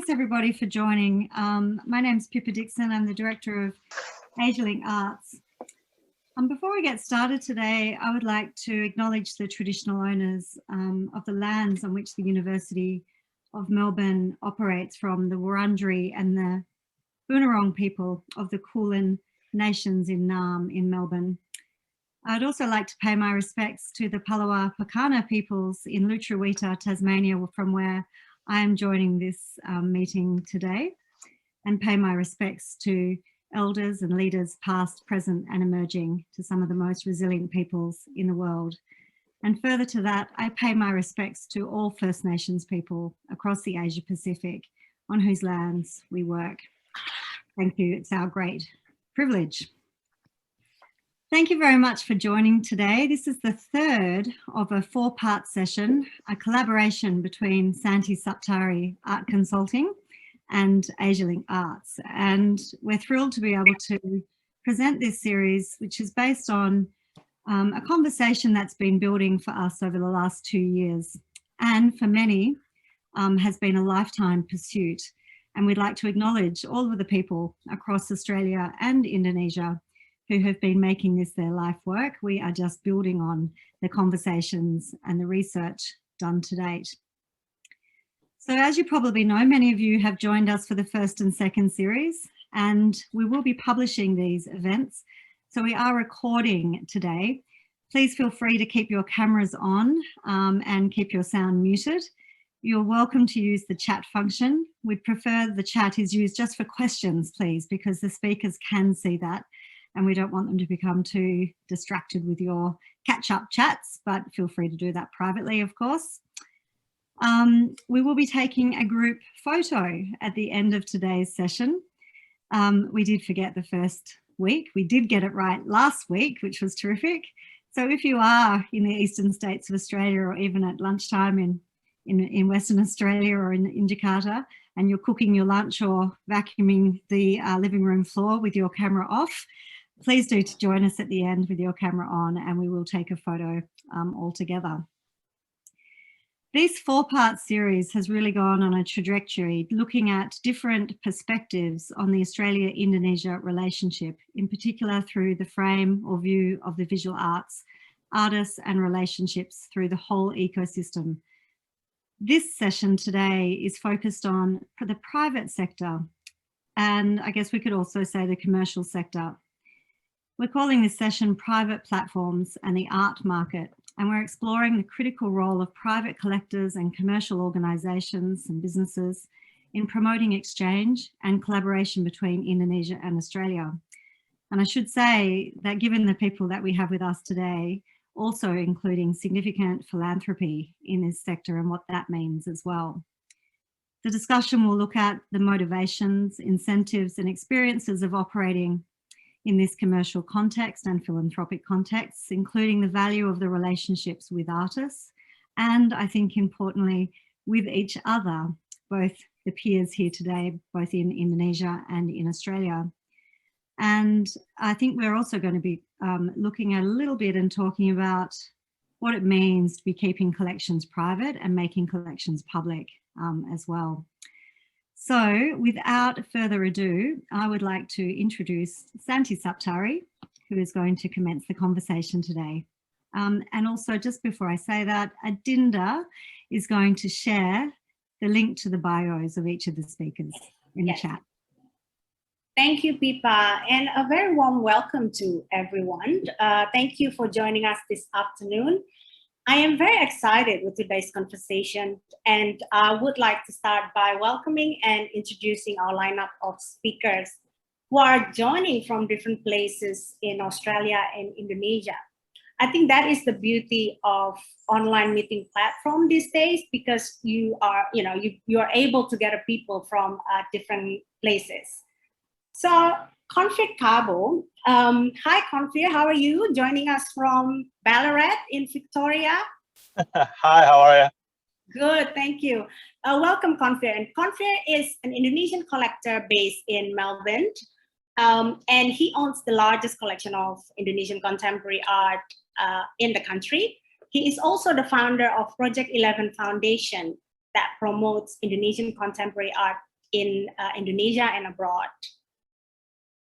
thanks everybody for joining. My name's Pippa Dixon. I'm the Director of Asialink Arts. Before we get started today, I would like to acknowledge the traditional owners of the lands on which the University of Melbourne operates from, the Wurundjeri and the Boonwurrung people of the Kulin Nations in Naarm in Melbourne. I'd also like to pay my respects to the Palawa Pakana peoples in Lutruwita, Tasmania, from where I am joining this meeting today, and pay my respects to elders and leaders past, present and emerging, to some of the most resilient peoples in the world. And further to that, I pay my respects to all First Nations people across the Asia Pacific on whose lands we work. Thank you, it's our great privilege. Thank you very much for joining today. This is the third of a four-part session, a collaboration between Santi Saptari Art Consulting and Asialink Arts. And we're thrilled to be able to present this series, which is based on a conversation that's been building for us over the last 2 years, and for many has been a lifetime pursuit. And we'd like to acknowledge all of the people across Australia and Indonesia who have been making this their life work. We are just building on the conversations and the research done to date. So as you probably know, many of you have joined us for the first and second series, and we will be publishing these events. So we are recording today. Please feel free to keep your cameras on and keep your sound muted. You're welcome to use the chat function. We'd prefer the chat is used just for questions, please, because the speakers can see that, and we don't want them to become too distracted with your catch-up chats, but feel free to do that privately, of course. We will be taking a group photo at the end of today's session. We did forget the first week. We did get it right last week, which was terrific. So if you are in the eastern states of Australia, or even at lunchtime in Western Australia or in Jakarta, and you're cooking your lunch or vacuuming the living room floor with your camera off, please do to join us at the end with your camera on, and we will take a photo all together. This four-part series has really gone on a trajectory looking at different perspectives on the Australia-Indonesia relationship, in particular through the frame or view of the visual arts, artists and relationships through the whole ecosystem. This session today is focused on the private sector, and I guess we could also say the commercial sector. We're calling this session Private Platforms and the Art Market, and we're exploring the critical role of private collectors and commercial organisations and businesses in promoting exchange and collaboration between Indonesia and Australia. And I should say that given the people that we have with us today, also including significant philanthropy in this sector and what that means as well. The discussion will look at the motivations, incentives and experiences of operating in this commercial context and philanthropic contexts, including the value of the relationships with artists, and I think importantly, with each other, both the peers here today, both in Indonesia and in Australia. And I think we're also going to be looking at a little bit and talking about what it means to be keeping collections private and making collections public as well. So without further ado, I would like to introduce Santi Saptari, who is going to commence the conversation today. And also, just before I say that, Adinda is going to share the link to the bios of each of the speakers in the chat. Thank you, Pippa, and a very warm welcome to everyone. Thank you for joining us this afternoon. I am very excited with today's conversation, and I would like to start by welcoming and introducing our lineup of speakers who are joining from different places in Australia and Indonesia. I think that is the beauty of online meeting platform these days, because you are able to gather people from different places. So Konfir Kabo, hi Konfir, how are you? Joining us from Ballarat in Victoria. Hi, how are you? Good, thank you. Welcome Konfir. And Konfir is an Indonesian collector based in Melbourne, and he owns the largest collection of Indonesian contemporary art in the country. He is also the founder of Project 11 Foundation that promotes Indonesian contemporary art in Indonesia and abroad.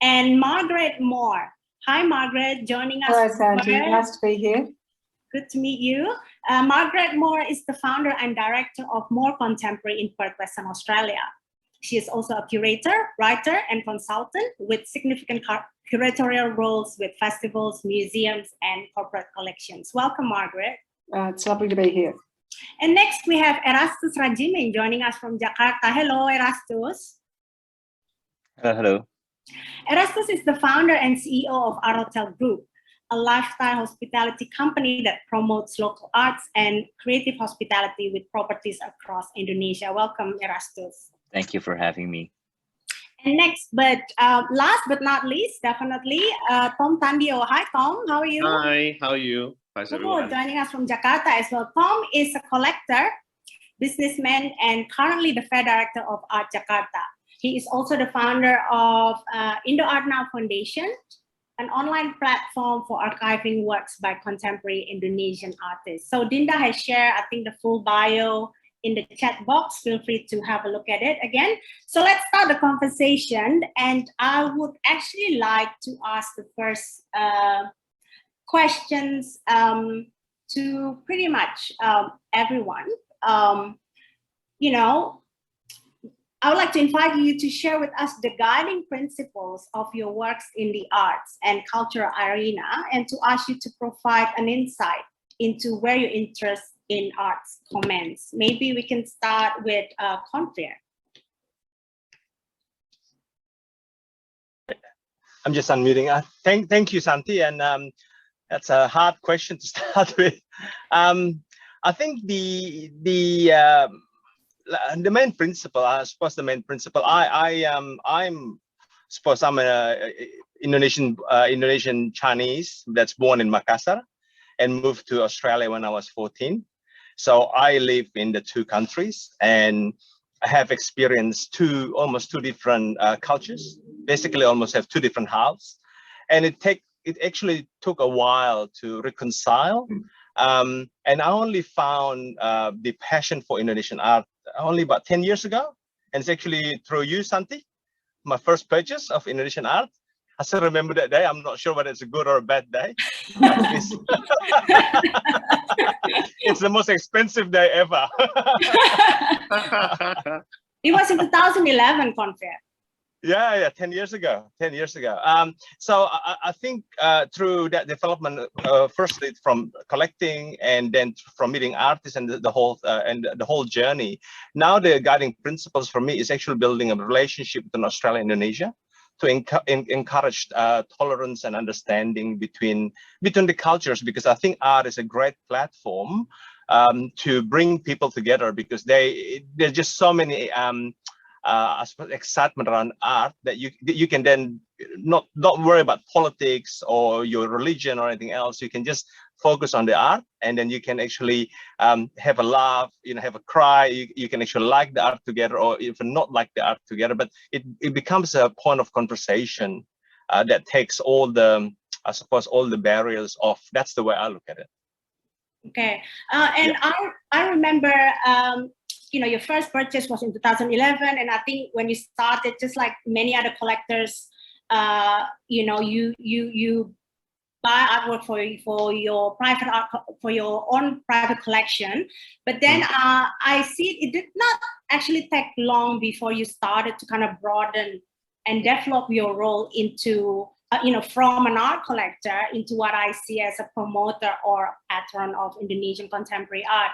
And Margaret Moore. Hi, Margaret, joining us. Hello, Santy. Nice to be here. Good to meet you. Margaret Moore is the founder and director of More Contemporary in Perth, Western Australia. She is also a curator, writer, and consultant with significant curatorial roles with festivals, museums, and corporate collections. Welcome, Margaret. It's lovely to be here. And next we have Erastus Radjimin joining us from Jakarta. Hello, Erastus. Hello. Erastus is the founder and CEO of Art Hotel Group, a lifestyle hospitality company that promotes local arts and creative hospitality with properties across Indonesia. Welcome, Erastus. Thank you for having me. And next, but last but not least, definitely, Tom Tandio. Hi, Tom. How are you? Hi, how are you? How's everyone? Joining us from Jakarta as well. Tom is a collector, businessman, and currently the Fair Director of Art Jakarta. He is also the founder of Indo Art Now Foundation, an online platform for archiving works by contemporary Indonesian artists. So Dinda has shared, I think, the full bio in the chat box. Feel free to have a look at it again. So let's start the conversation. And I would actually like to ask the first questions to pretty much everyone. You know, I would like to invite you to share with us the guiding principles of your works in the arts and cultural arena, and to ask you to provide an insight into where your interest in arts commence. Maybe we can start with Konfir. I'm just unmuting. Thank you, Santi. And that's a hard question to start with. I think the main principle, I suppose, I'm a Indonesian Chinese that's born in Makassar and moved to Australia when I was 14. So I live in the two countries and I have experienced almost two different cultures, basically almost have two different halves. And it actually took a while to reconcile. And I only found the passion for Indonesian art only about 10 years ago. And it's actually through you, Santi, my first purchase of Indonesian art. I still remember that day. I'm not sure whether it's a good or a bad day. It's the most expensive day ever. It was in 2011, Konfir. Yeah, 10 years ago. So I think through that development, firstly from collecting and then from meeting artists and the whole journey. Now the guiding principles for me is actually building a relationship with Australia and Indonesia to encourage tolerance and understanding between the cultures, because I think art is a great platform to bring people together, because there's just so many I suppose excitement around art that you can then not worry about politics or your religion or anything else. You can just focus on the art, and then you can actually have a laugh, have a cry. You can actually like the art together, or even not like the art together. But it becomes a point of conversation that takes all the, I suppose, all the barriers off. That's the way I look at it. Okay, and yeah. I remember. Your first purchase was in 2011, and I think when you started, just like many other collectors, you buy artwork for your private art, for your own private collection. But then I see it did not actually take long before you started to kind of broaden and develop your role into, from an art collector into what I see as a promoter or patron of Indonesian contemporary art.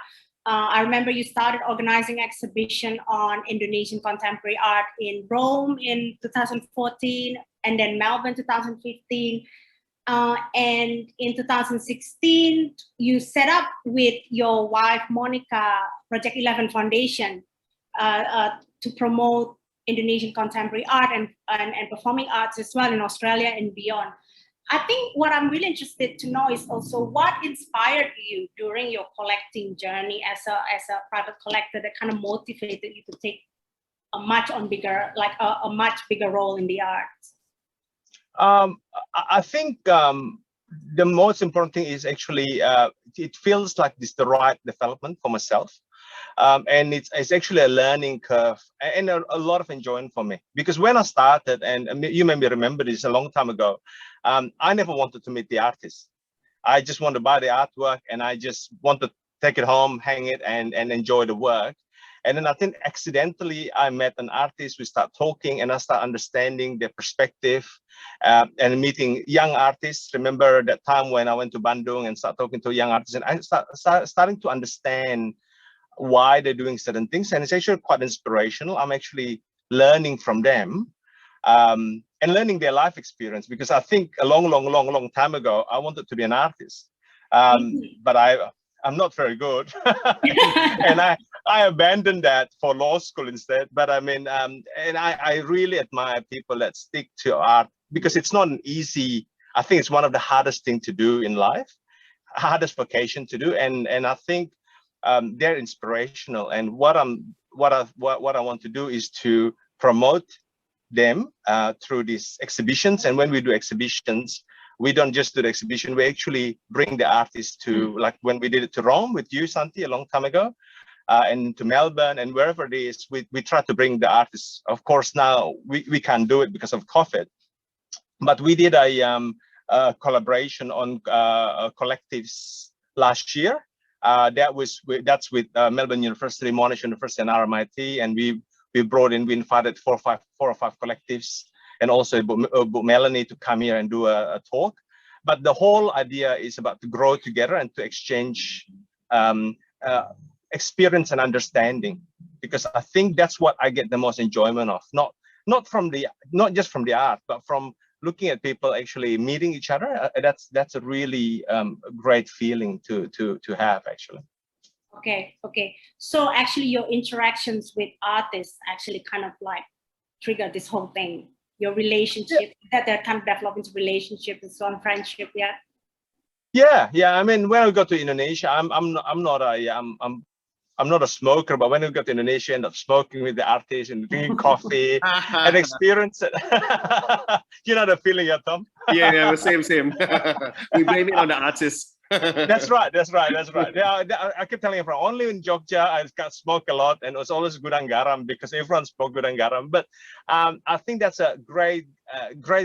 I remember you started organizing exhibition on Indonesian contemporary art in Rome in 2014, and then Melbourne 2015. And in 2016, you set up with your wife, Monica, Project 11 Foundation to promote Indonesian contemporary art and performing arts as well in Australia and beyond. I think what I'm really interested to know is also what inspired you during your collecting journey as a private collector that kind of motivated you to take a much bigger role in the arts. I think the most important thing is actually it feels like this the right development for myself. And it's actually a learning curve and a lot of enjoyment for me, because when I started, and you maybe remember this a long time ago, I never wanted to meet the artist. I just want to buy the artwork and I just want to take it home, hang it, and enjoy the work. And then I think accidentally I met an artist. We start talking and I start understanding their perspective, and meeting young artists. Remember that time when I went to Bandung and start talking to young artists, and I starting to understand why they're doing certain things. And it's actually quite inspirational. I'm actually learning from them, and learning their life experience, because I think a long time ago, I wanted to be an artist, but I'm not very good. And I abandoned that for law school instead. But I mean, and I really admire people that stick to art, because it's not an easy, I think it's one of the hardest thing to do in life, hardest vocation to do. And I think they're inspirational. And what I want to do is to promote them through these exhibitions. And when we do exhibitions, we don't just do the exhibition, we actually bring the artists to, like when we did it to Rome with you, Santi, a long time ago, and to Melbourne and wherever it is, we try to bring the artists. Of course, now we can't do it because of COVID, but we did a collaboration on collectives last year. That's with Melbourne University, Monash University, and RMIT, and we invited four or five collectives, and also Melanie to come here and do a talk. But the whole idea is about to grow together and to exchange experience and understanding, because I think that's what I get the most enjoyment of, not just from the art, but from looking at people actually meeting each other. That's a really great feeling to have, actually. Okay. So actually your interactions with artists actually kind of like trigger this whole thing, your relationship, that they're kind of developing relationship and so on, friendship, Yeah. I mean, when I go to Indonesia, I'm not a smoker, but when I go to Indonesia, I end up smoking with the artists and drinking coffee and experience it. You know the feeling, Tom? Yeah, same. We blame it on the artists. That's right. Yeah, I keep telling everyone, only in Jogja I got smoke a lot, and it was always gudang garam, because everyone spoke gudang garam. But I think that's a great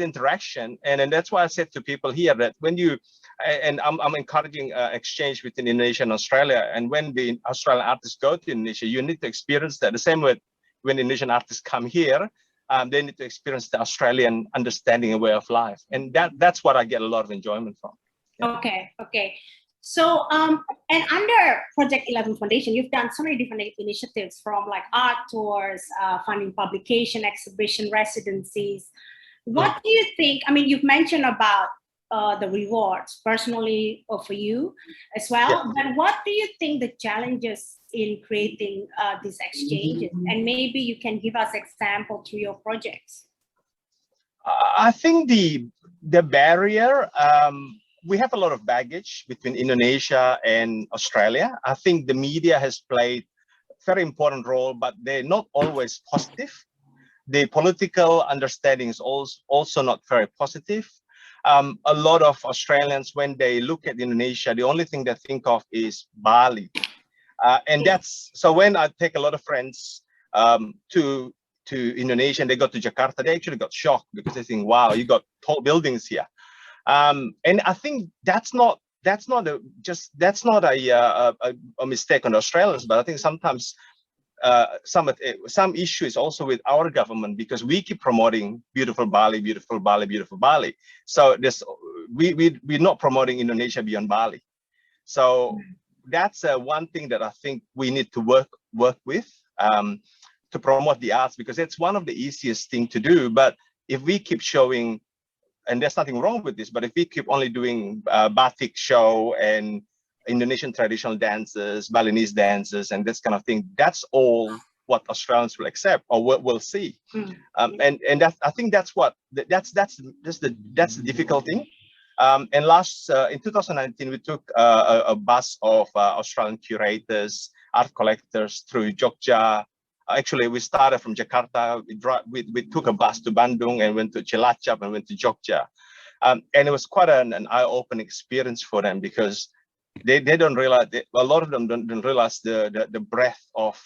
interaction, and that's why I said to people here that when you, and I'm encouraging exchange between Indonesia and Australia, and when the Australian artists go to Indonesia, you need to experience that the same way when Indonesian artists come here. They need to experience the Australian understanding and way of life, and that's what I get a lot of enjoyment from. Yeah. Okay. So, and under Project 11 Foundation, you've done so many different initiatives, from like art tours, funding publication, exhibition, residencies. What do you think? I mean, you've mentioned about the rewards personally or for you as well, but what do you think the challenges in creating these exchanges? And maybe you can give us example through your projects. I think the barrier, we have a lot of baggage between Indonesia and Australia. I think the media has played a very important role, but they're not always positive. The political understanding is also not very positive. A lot of Australians, when they look at Indonesia, the only thing they think of is Bali. And that's, so when I take a lot of friends to Indonesia and they go to Jakarta, they actually got shocked, because they think, wow, you got tall buildings here. And I think that's not a mistake on the Australians, but I think sometimes some issue is also with our government, because we keep promoting beautiful Bali. So we're not promoting Indonesia beyond Bali. So that's one thing that I think we need to work with to promote the arts, because it's one of the easiest thing to do. But if we keep showing, and there's nothing wrong with this, but if we keep only doing batik show and Indonesian traditional dances, Balinese dances, and this kind of thing, that's all what Australians will accept or will see. And I think that's the difficult thing. And in 2019, we took a bus of Australian curators, art collectors through Jogja. Actually, we started from Jakarta. We took a bus to Bandung and went to Cilacap and went to Jogja. And it was quite an eye-opening experience for them, because they don't realize, a lot of them don't realize the breadth of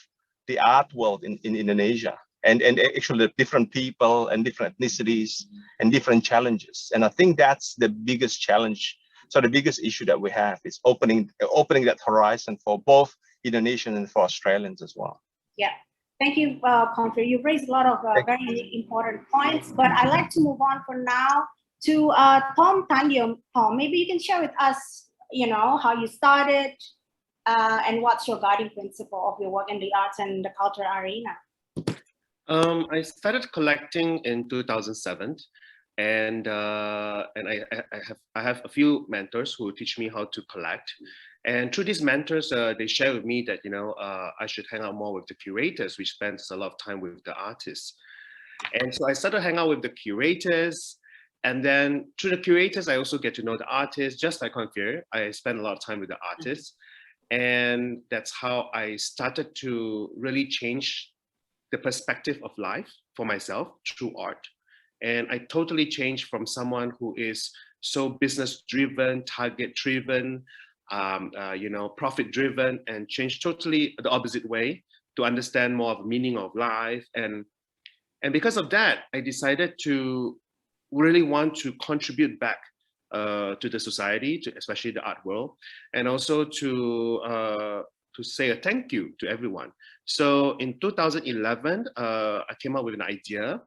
the art world in Indonesia, and actually the different people and different ethnicities and different challenges. And I think that's the biggest challenge. So the biggest issue that we have is opening that horizon for both Indonesians and for Australians as well. Yeah, thank you, Konfir. You raised a lot of very important points, but I'd like to move on for now to Tom Tandio. Tom, maybe you can share with us, how you started and what's your guiding principle of your work in the arts and the cultural arena. I started collecting in 2007, and I have a few mentors who teach me how to collect. And through these mentors, they share with me that I should hang out more with the curators, which spends a lot of time with the artists. And so I started hanging out with the curators, and then through the curators, I also get to know the artists. Just like Konfir, I spend a lot of time with the artists, and that's how I started to really change the perspective of life for myself through art. And I totally changed from someone who is so business driven, target driven, profit driven, and changed totally the opposite way to understand more of the meaning of life. And because of that, I decided to really want to contribute back to the society, especially the art world, and also to say a thank you to everyone. So in 2011, I came up with an idea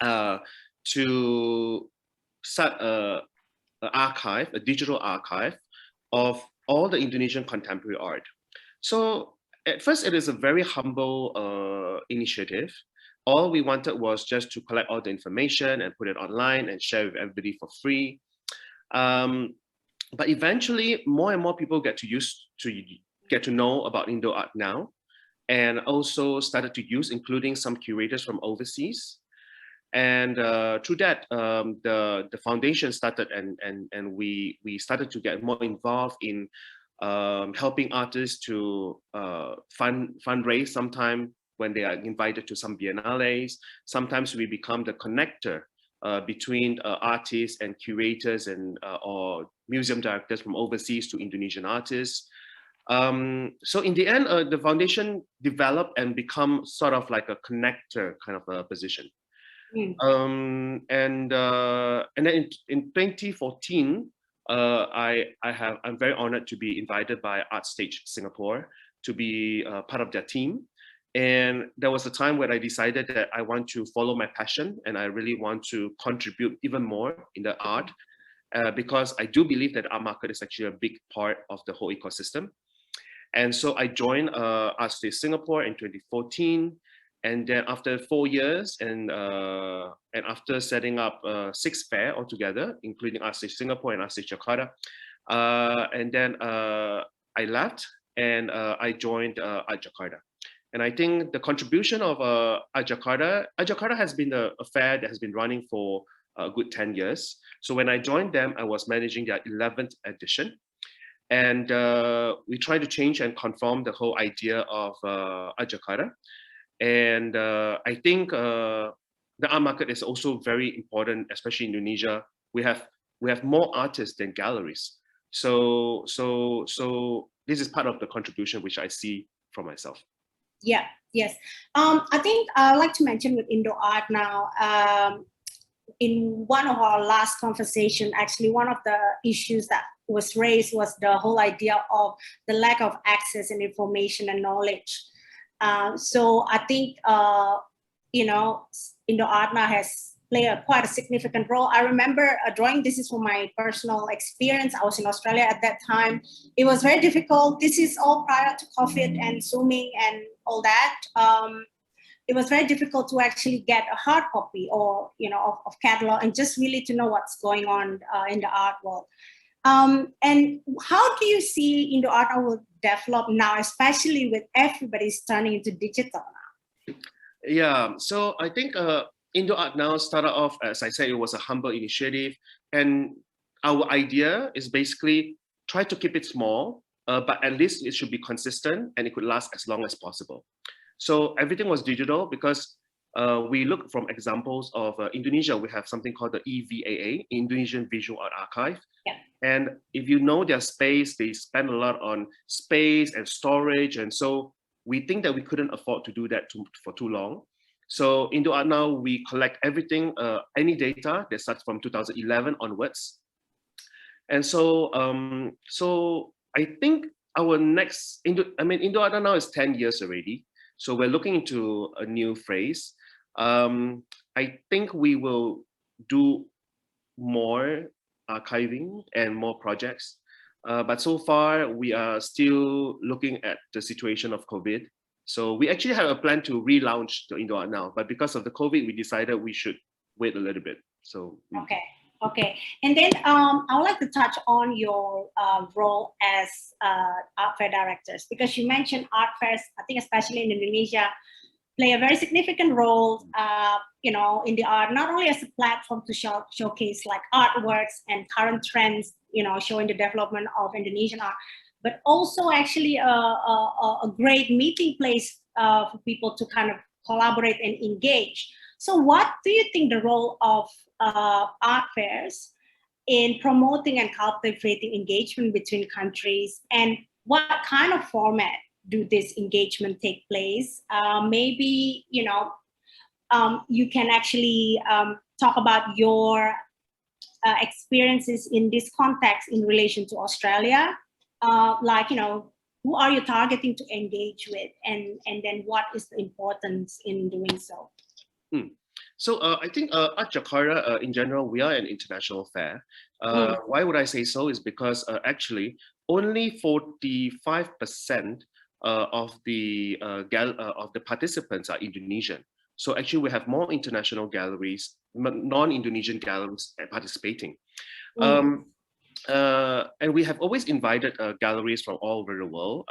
to start an archive, a digital archive of all the Indonesian contemporary art. So at first, it is a very humble initiative. All we wanted was just to collect all the information and put it online and share with everybody for free. But eventually, more and more people get to know about Indo art now, and also started to use, including some curators from overseas. And through that, the foundation started, and we started to get more involved in helping artists to fundraise sometime when they are invited to some biennales. Sometimes we become the connector between artists and curators and or museum directors from overseas to Indonesian artists. So in the end, the foundation developed and become sort of like a connector kind of a position. And then in 2014, I'm very honored to be invited by ArtStage Singapore to be part of their team. And there was a time where I decided that I want to follow my passion, and I really want to contribute even more in the art, because I do believe that the art market is actually a big part of the whole ecosystem. And so I joined ArtStage Singapore in 2014. And then after 4 years, and after setting up 6 fairs altogether, including ArtStage Singapore and ArtStage Jakarta, and then I left and I joined Art Jakarta. And I think the contribution of Art Jakarta has been a fair that has been running for a good 10 years. So when I joined them, I was managing their 11th edition. And we tried to change and conform the whole idea of Art Jakarta. And I think the art market is also very important, especially in Indonesia. We have more artists than galleries. So this is part of the contribution which I see for myself. Yeah, yes. I think I'd like to mention with Indo Art now, in one of our last conversation, actually one of the issues that was raised was the whole idea of the lack of access and information and knowledge. So I think, Indo Art now has played quite a significant role. I remember drawing, this is from my personal experience. I was in Australia at that time. It was very difficult. This is all prior to COVID and Zooming and all that. It was very difficult to actually get a hard copy or, of catalog and just really to know what's going on in the art world. And how do you see Indo Art will develop now, especially with everybody's turning into digital now? Yeah, so I think Indo Art now started off, as I said, it was a humble initiative. And our idea is basically try to keep it small, but at least it should be consistent and it could last as long as possible. So everything was digital because we look from examples of Indonesia. We have something called the EVAA, Indonesian Visual Art Archive. Yeah. And if you know their space, they spend a lot on space and storage. And so we think that we couldn't afford to do that for too long. So Indo Art Now, we collect everything, any data that starts from 2011 onwards. And so, so I think our next, Indo Art Now is 10 years already. So we're looking into a new phase. I think we will do more archiving and more projects. But so far, we are still looking at the situation of COVID. So we actually have a plan to relaunch the Indo Art Now, but because of the COVID, we decided we should wait a little bit. So Okay. And then I would like to touch on your role as art fair directors, because you mentioned art fairs, I think especially in Indonesia, play a very significant role, in the art, not only as a platform to showcase like artworks and current trends, showing the development of Indonesian art, but also actually a great meeting place for people to kind of collaborate and engage. So what do you think the role of art fairs in promoting and cultivating engagement between countries, and what kind of format do this engagement take place? Maybe, you can actually talk about your experiences in this context in relation to Australia. Who are you targeting to engage with, and then what is the importance in doing so? So I think Art Jakarta, in general, we are an international fair. Why would I say so? Is because actually only 45% of the participants are Indonesian. So actually we have more international galleries, non-Indonesian galleries participating. And we have always invited galleries from all over the world.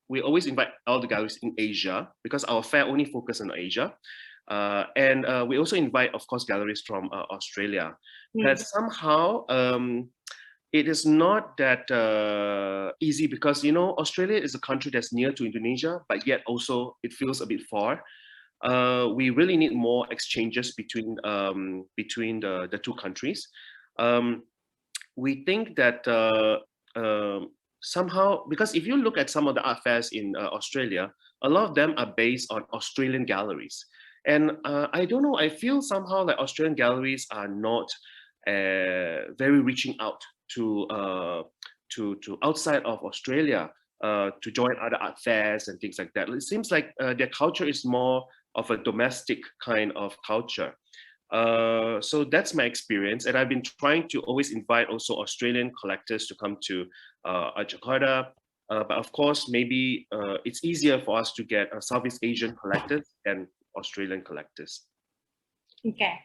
We always invite all the galleries in Asia, because our fair only focuses on Asia. And we also invite, of course, galleries from Australia. But somehow it is not that easy, because Australia is a country that's near to Indonesia, but yet also it feels a bit far. We really need more exchanges between the two countries. We think that somehow, because if you look at some of the art fairs in Australia, a lot of them are based on Australian galleries. And I don't know, I feel somehow like Australian galleries are not very reaching out to outside of Australia to join other art fairs and things like that. It seems like their culture is more of a domestic kind of culture. So that's my experience. And I've been trying to always invite also Australian collectors to come to Jakarta. But of course, maybe it's easier for us to get Southeast Asian collectors and Australian collectors. Okay.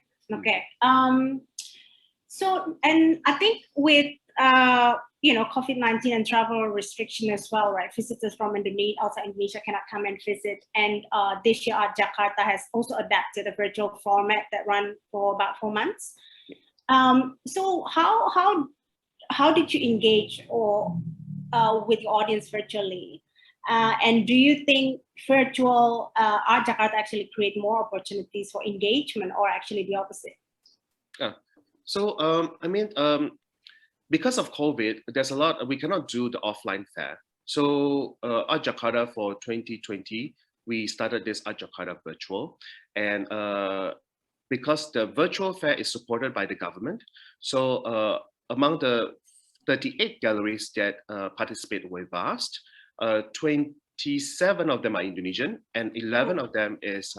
So, and I think with COVID-19 and travel restriction as well, right? Visitors from outside Indonesia cannot come and visit. And this year, Art Jakarta has also adapted a virtual format that ran for about 4 months. So how did you engage with your audience virtually? And do you think virtual Art Jakarta actually create more opportunities for engagement, or actually the opposite? So, because of COVID, there's a lot, we cannot do the offline fair. So Art Jakarta for 2020, we started this Art Jakarta virtual. And because the virtual fair is supported by the government, so among the 38 galleries that participate with us, 27 of them are Indonesian, and 11 of them is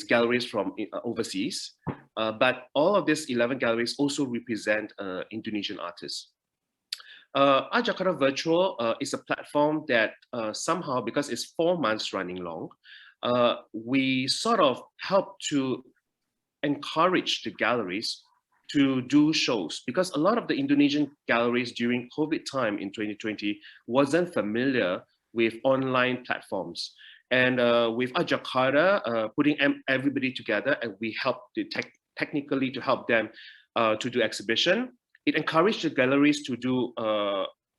galleries from overseas. But all of these 11 galleries also represent Indonesian artists. Art Jakarta Virtual is a platform that somehow, because it's 4 months running long, we sort of help to encourage the galleries to do shows, because a lot of the Indonesian galleries during COVID time in 2020 wasn't familiar with online platforms. And with Art Jakarta, putting everybody together, and we help technically to help them to do exhibition. It encouraged the galleries to do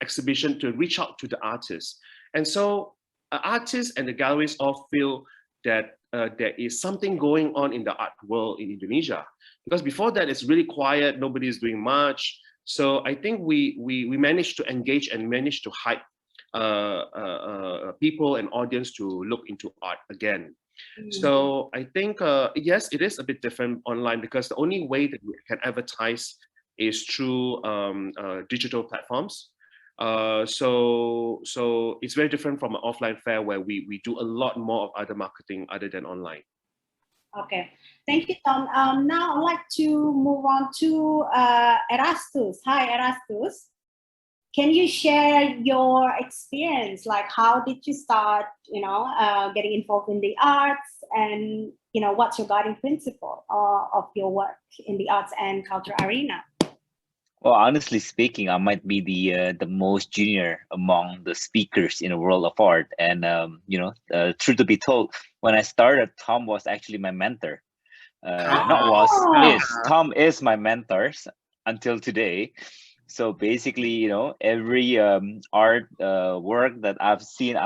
exhibition, to reach out to the artists. And so artists and the galleries all feel that there is something going on in the art world in Indonesia. Because before that, it's really quiet, nobody is doing much. So I think we managed to engage and managed to hype people and audience to look into art again. So I think, yes, it is a bit different online because the only way that we can advertise is through digital platforms. So it's very different from an offline fair where we do a lot more of other marketing other than online. Okay, thank you, Tom. Now I'd like to move on to Erastus. Hi, Erastus. Can you share your experience? Like, how did you start, getting involved in the arts, and what's your guiding principle of your work in the arts and culture arena? Well, honestly speaking, I might be the most junior among the speakers in the world of art. And truth to be told, when I started, Tom was actually my mentor. Tom is my mentor until today. So basically, every art work that I've seen,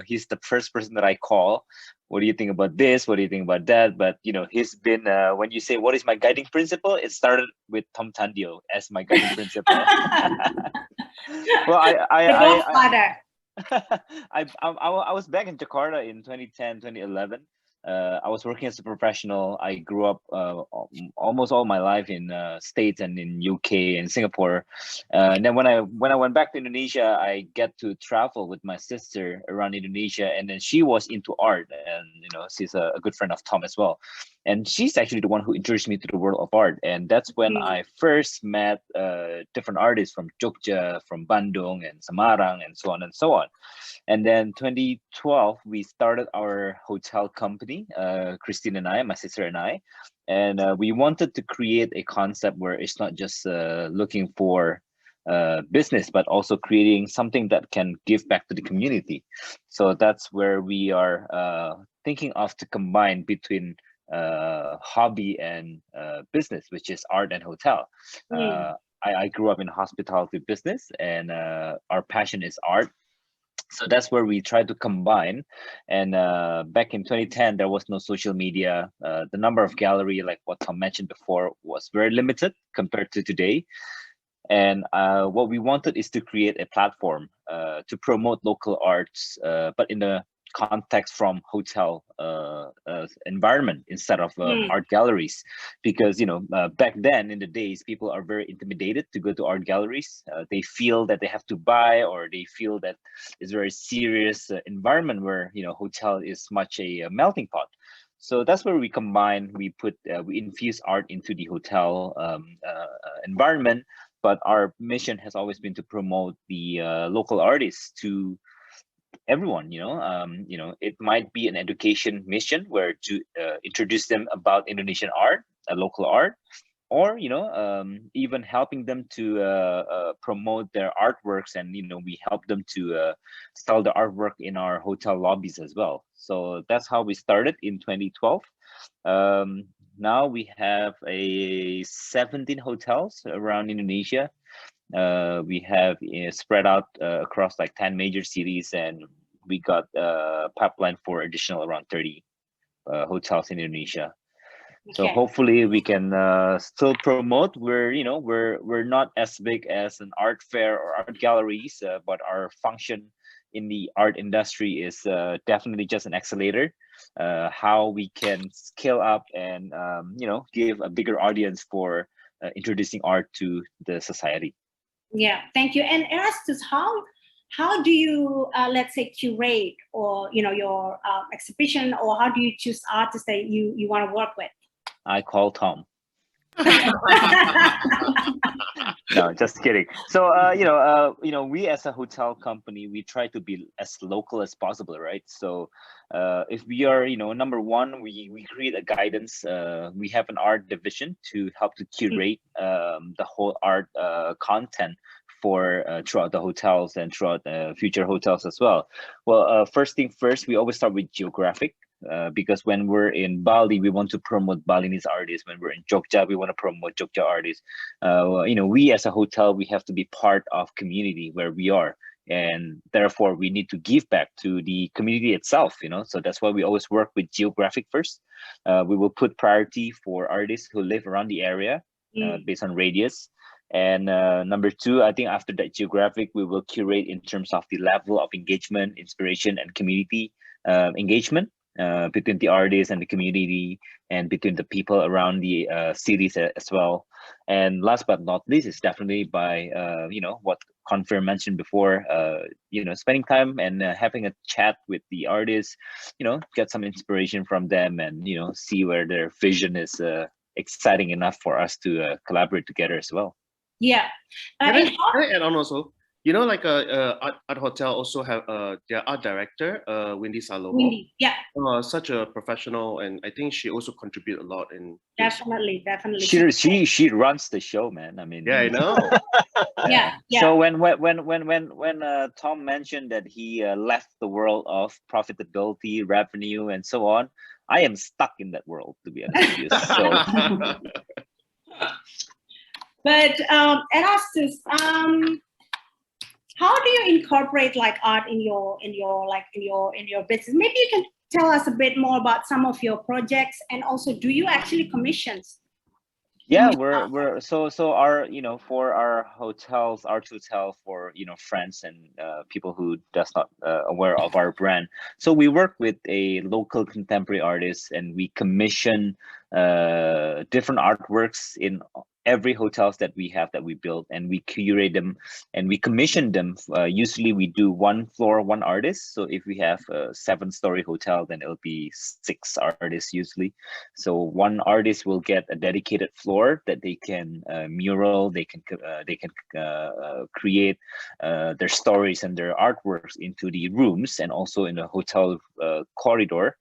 he's the first person that I call. What do you think about this? What do you think about that? But he's been when you say what is my guiding principle, it started with Tom Tandio as my guiding principle. Well, I was back in Jakarta in 2010, 2011. I was working as a professional. I grew up almost all my life in States and in UK and Singapore. And then when I went back to Indonesia, I get to travel with my sister around Indonesia, and then she was into art, and she's a good friend of Tom as well. And she's actually the one who introduced me to the world of art, and that's when I first met different artists from Jogja, from Bandung, and Semarang, and so on and so on. And then 2012, we started our hotel company, Christine and I, my sister and I, and we wanted to create a concept where it's not just looking for business, but also creating something that can give back to the community. So that's where we are thinking of to combine between hobby and business, which is art and hotel. I grew up in hospitality business, and our passion is art. So that's where we try to combine. And back in 2010, there was no social media. The number of gallery, like what Tom mentioned before, was very limited compared to today. And what we wanted is to create a platform to promote local arts, but in the context from hotel environment instead of art galleries, because back then in the days, people are very intimidated to go to art galleries. They feel that they have to buy, or they feel that it's a very serious environment where hotel is much a melting pot. So that's where we combine, we infuse art into the hotel environment, but our mission has always been to promote the local artists to everyone. It might be an education mission where to introduce them about Indonesian art, local art, or even helping them to promote their artworks, and we help them to sell the artwork in our hotel lobbies as well. So that's how we started in 2012. Now we have 17 hotels around Indonesia. We have spread out across like 10 major cities, and we got a pipeline for additional around 30 hotels in Indonesia. Okay. So hopefully we can still promote. We're not as big as an art fair or art galleries, but our function in the art industry is definitely just an accelerator. How we can scale up and give a bigger audience for introducing art to the society. Yeah, thank you. And Erastus, how do you let's say curate or your exhibition, or how do you choose artists that you want to work with? I call Tom. No, just kidding. So we as a hotel company, we try to be as local as possible, right? So if we are number one, we create a guidance. We have an art division to help to curate the whole art content for throughout the hotels and throughout future hotels as well. Well, first thing first, we always start with geographic. Because when we're in Bali, we want to promote Balinese artists. When we're in Jogja, we want to promote Jogja artists. We as a hotel, we have to be part of community where we are, and therefore we need to give back to the community itself. So that's why we always work with geographic first. We will put priority for artists who live around the area based on radius. And number two, I think after that geographic, we will curate in terms of the level of engagement, inspiration, and community engagement between the artists and the community, and between the people around the cities as well. And last but not least is definitely by what Konfir mentioned before, spending time and having a chat with the artists, get some inspiration from them, and see where their vision is exciting enough for us to collaborate together as well. Yeah. Can I add on also? Like art hotel also have their art director, Wendy Salomo. Wendy, yeah. Such a professional, and I think she also contribute a lot in. Definitely. She runs the show, man. I mean, yeah, I know. Yeah. So when Tom mentioned that he left the world of profitability, revenue, and so on, I am stuck in that world, to be honest with you. So. But Erastus, how do you incorporate like art in your business? Maybe you can tell us a bit more about some of your projects, and also, do you actually commission? Yeah, we're so our for our hotels, art hotel for friends and people who does not aware of our brand. So we work with a local contemporary artist, and we commission different artworks in every hotels that we have that we build, and we curate them and we commission them. Usually we do one floor, one artist. So if we have a 7-story hotel, then it'll be 6 artists usually. So one artist will get a dedicated floor that they can mural, they can create their stories and their artworks into the rooms, and also in the hotel corridor,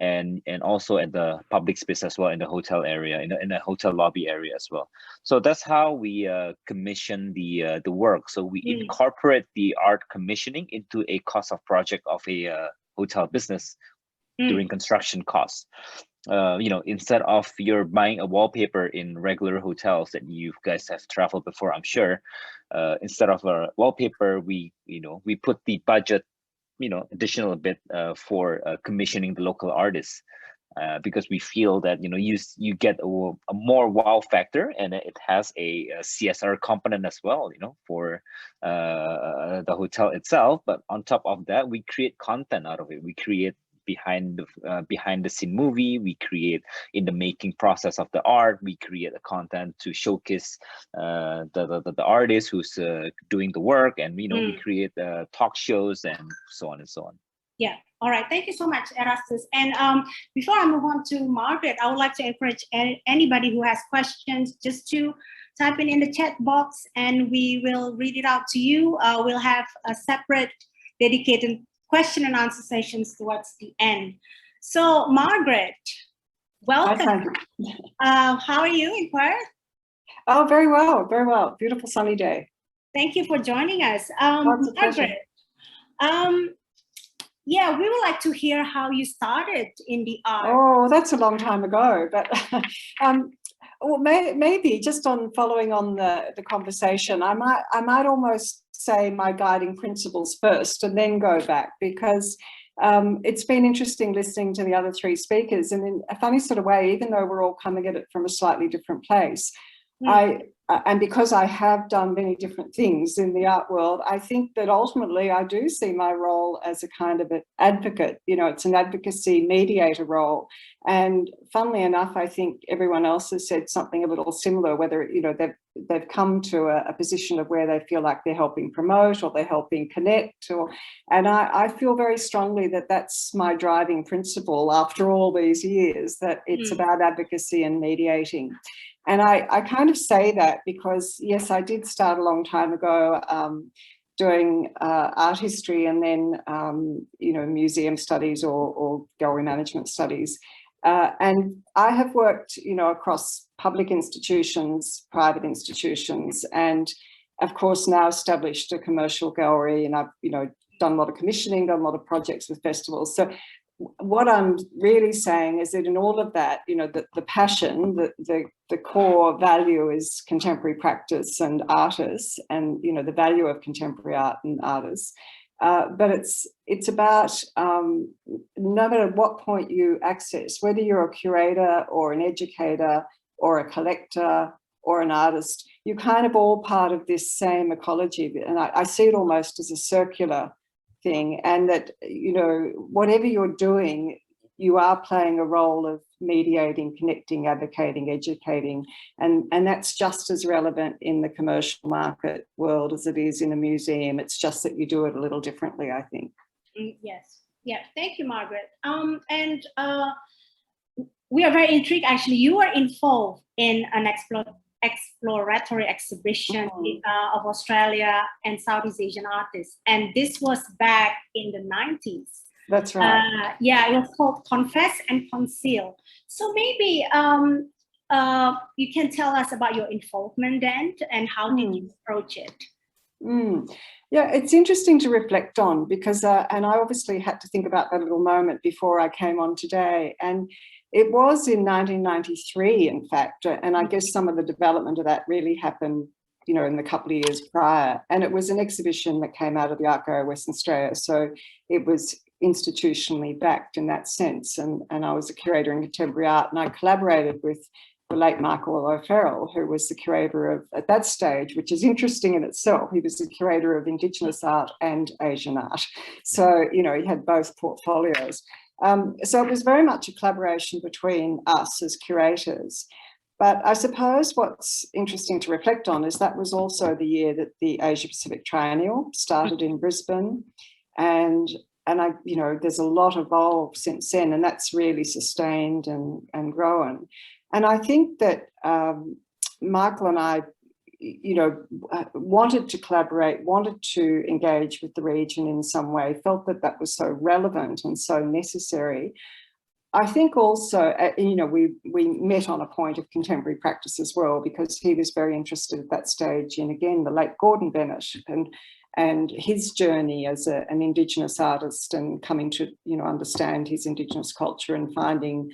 and also at the public space as well, in the hotel area, in the hotel lobby area as well. So that's how we commission the work. So we incorporate the art commissioning into a cost of project of a hotel business during construction costs. Instead of you're buying a wallpaper in regular hotels that you guys have traveled before, I'm sure, instead of a wallpaper, we put the budget additional a bit for commissioning the local artists, because we feel that you get a more wow factor, and it has a CSR component as well, for the hotel itself. But on top of that, we create content out of it. We create behind the scene movie, we create in the making process of the art, we create a content to showcase the artist who's doing the work, and we create talk shows and so on and so on. Yeah. All right. Thank you so much, Erastus. And before I move on to Margaret, I would like to encourage anybody who has questions just to type in the chat box, and we will read it out to you. We'll have a separate dedicated question and answer sessions towards the end. So Margaret, welcome. How are you in Perth? Oh, very well, very well. Beautiful sunny day. Thank you for joining us. Margaret, yeah, we would like to hear how you started in the art. Oh, that's a long time ago, but well, maybe just on following on the conversation, I might almost say my guiding principles first and then go back, because it's been interesting listening to the other 3 speakers, and in a funny sort of way, even though we're all coming at it from a slightly different place, and because I have done many different things in the art world, I think that ultimately I do see my role as a kind of an advocate. It's an advocacy mediator role. And funnily enough, I think everyone else has said something a little similar, whether, they've come to a position of where they feel like they're helping promote or they're helping connect. And I feel very strongly that that's my driving principle after all these years, that it's about advocacy and mediating. And I kind of say that because, yes, I did start a long time ago doing art history, and then, museum studies or gallery management studies. And I have worked, across public institutions, private institutions, and of course now established a commercial gallery, and I've, done a lot of commissioning, done a lot of projects with festivals. So what I'm really saying is that in all of that, the passion, the core value is contemporary practice and artists, and the value of contemporary art and artists. But it's about no matter what point you access, whether you're a curator or an educator or a collector or an artist, you're kind of all part of this same ecology. And I see it almost as a circular thing, and that, you know, whatever you're doing, you are playing a role of mediating, connecting, advocating, educating, and that's just as relevant in the commercial market world as it is in a museum. It's just that you do it a little differently, I think. Yes. Yeah. Thank you, Margaret. We are very intrigued. Actually, you were involved in an exploratory exhibition of Australia and Southeast Asian artists, and this was back in the 90s. That's right. Yeah, it was called Confess and Conceal. So maybe you can tell us about your involvement then, and how did you approach it? Yeah, it's interesting to reflect on, because, and I obviously had to think about that little moment before I came on today. And it was in 1993, in fact, and I guess some of the development of that really happened, you know, in the couple of years prior. And it was an exhibition that came out of the Art Gallery of Western Australia. So it was institutionally backed in that sense. And I was a curator in contemporary art, and I collaborated with the late Michael O'Farrell, who was the curator of, at that stage, which is interesting in itself, he was the curator of Indigenous art and Asian art. So, you know, he had both portfolios. So it was very much a collaboration between us as curators. But I suppose what's interesting to reflect on is that was also the year that the Asia Pacific Triennial started in Brisbane. And I, you know, there's a lot evolved since then, and that's really sustained and grown. And I think that Michael and I, you know, wanted to collaborate, wanted to engage with the region in some way, felt that that was so relevant and so necessary. I think also, you know, we met on a point of contemporary practice as well, because he was very interested at that stage in, again, the late Gordon Bennett and his journey as an Indigenous artist, and coming to, you know, understand his Indigenous culture and finding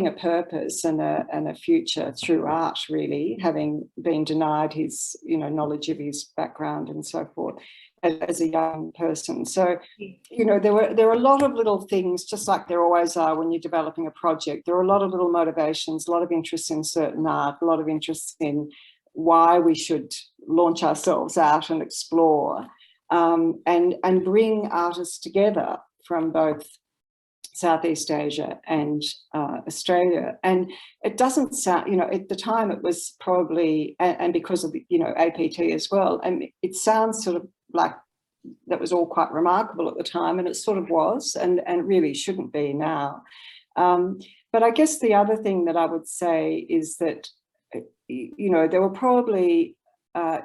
a purpose and a future through art, really, having been denied his, you know, knowledge of his background and so forth as a young person. So, you know, there were a lot of little things, just like there always are when you're developing a project. There are a lot of little motivations, a lot of interest in certain art, a lot of interest in why we should launch ourselves out and explore, and bring artists together from both Southeast Asia and Australia. And it doesn't sound, you know, at the time it was probably, and because of the, you know, APT as well, and it sounds sort of like that was all quite remarkable at the time, and it sort of was, and really shouldn't be now. But I guess the other thing that I would say is that, you know, there were probably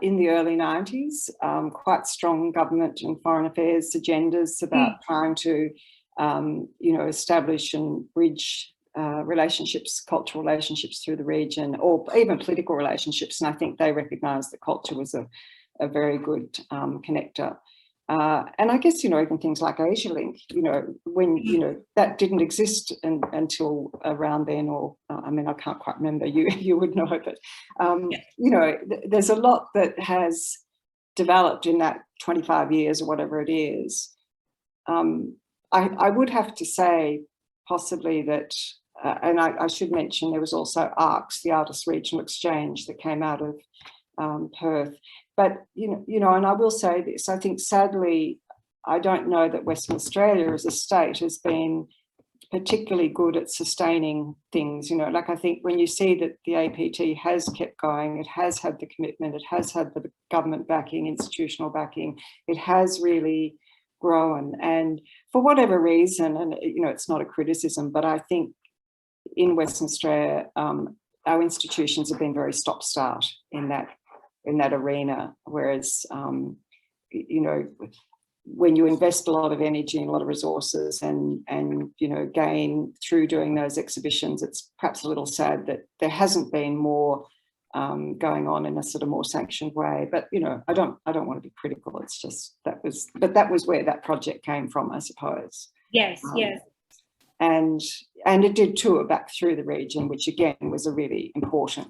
in the early 90s quite strong government and foreign affairs agendas about trying to you know, establish and bridge relationships, cultural relationships through the region, or even political relationships. And I think they recognised that culture was a very good connector. And I guess, you know, even things like Asialink, you know, when, you know, that didn't exist until around then, or I mean, I can't quite remember, you would know, but, you know, there's a lot that has developed in that 25 years or whatever it is. I would have to say possibly that, and I should mention there was also ARCS, the Artists Regional Exchange, that came out of Perth. But, you know, and I will say this, I think sadly, I don't know that Western Australia as a state has been particularly good at sustaining things, you know, like I think when you see that the APT has kept going, it has had the commitment, it has had the government backing, institutional backing, it has really grown. And for whatever reason, and, you know, it's not a criticism, but I think in Western Australia, our institutions have been very stop-start in that arena, whereas, you know, when you invest a lot of energy and a lot of resources and you know, gain through doing those exhibitions, it's perhaps a little sad that there hasn't been more going on in a sort of more sanctioned way. But, you know, I don't want to be critical. It's just that was where that project came from, I suppose. Yes, yes. And it did tour back through the region, which again was a really important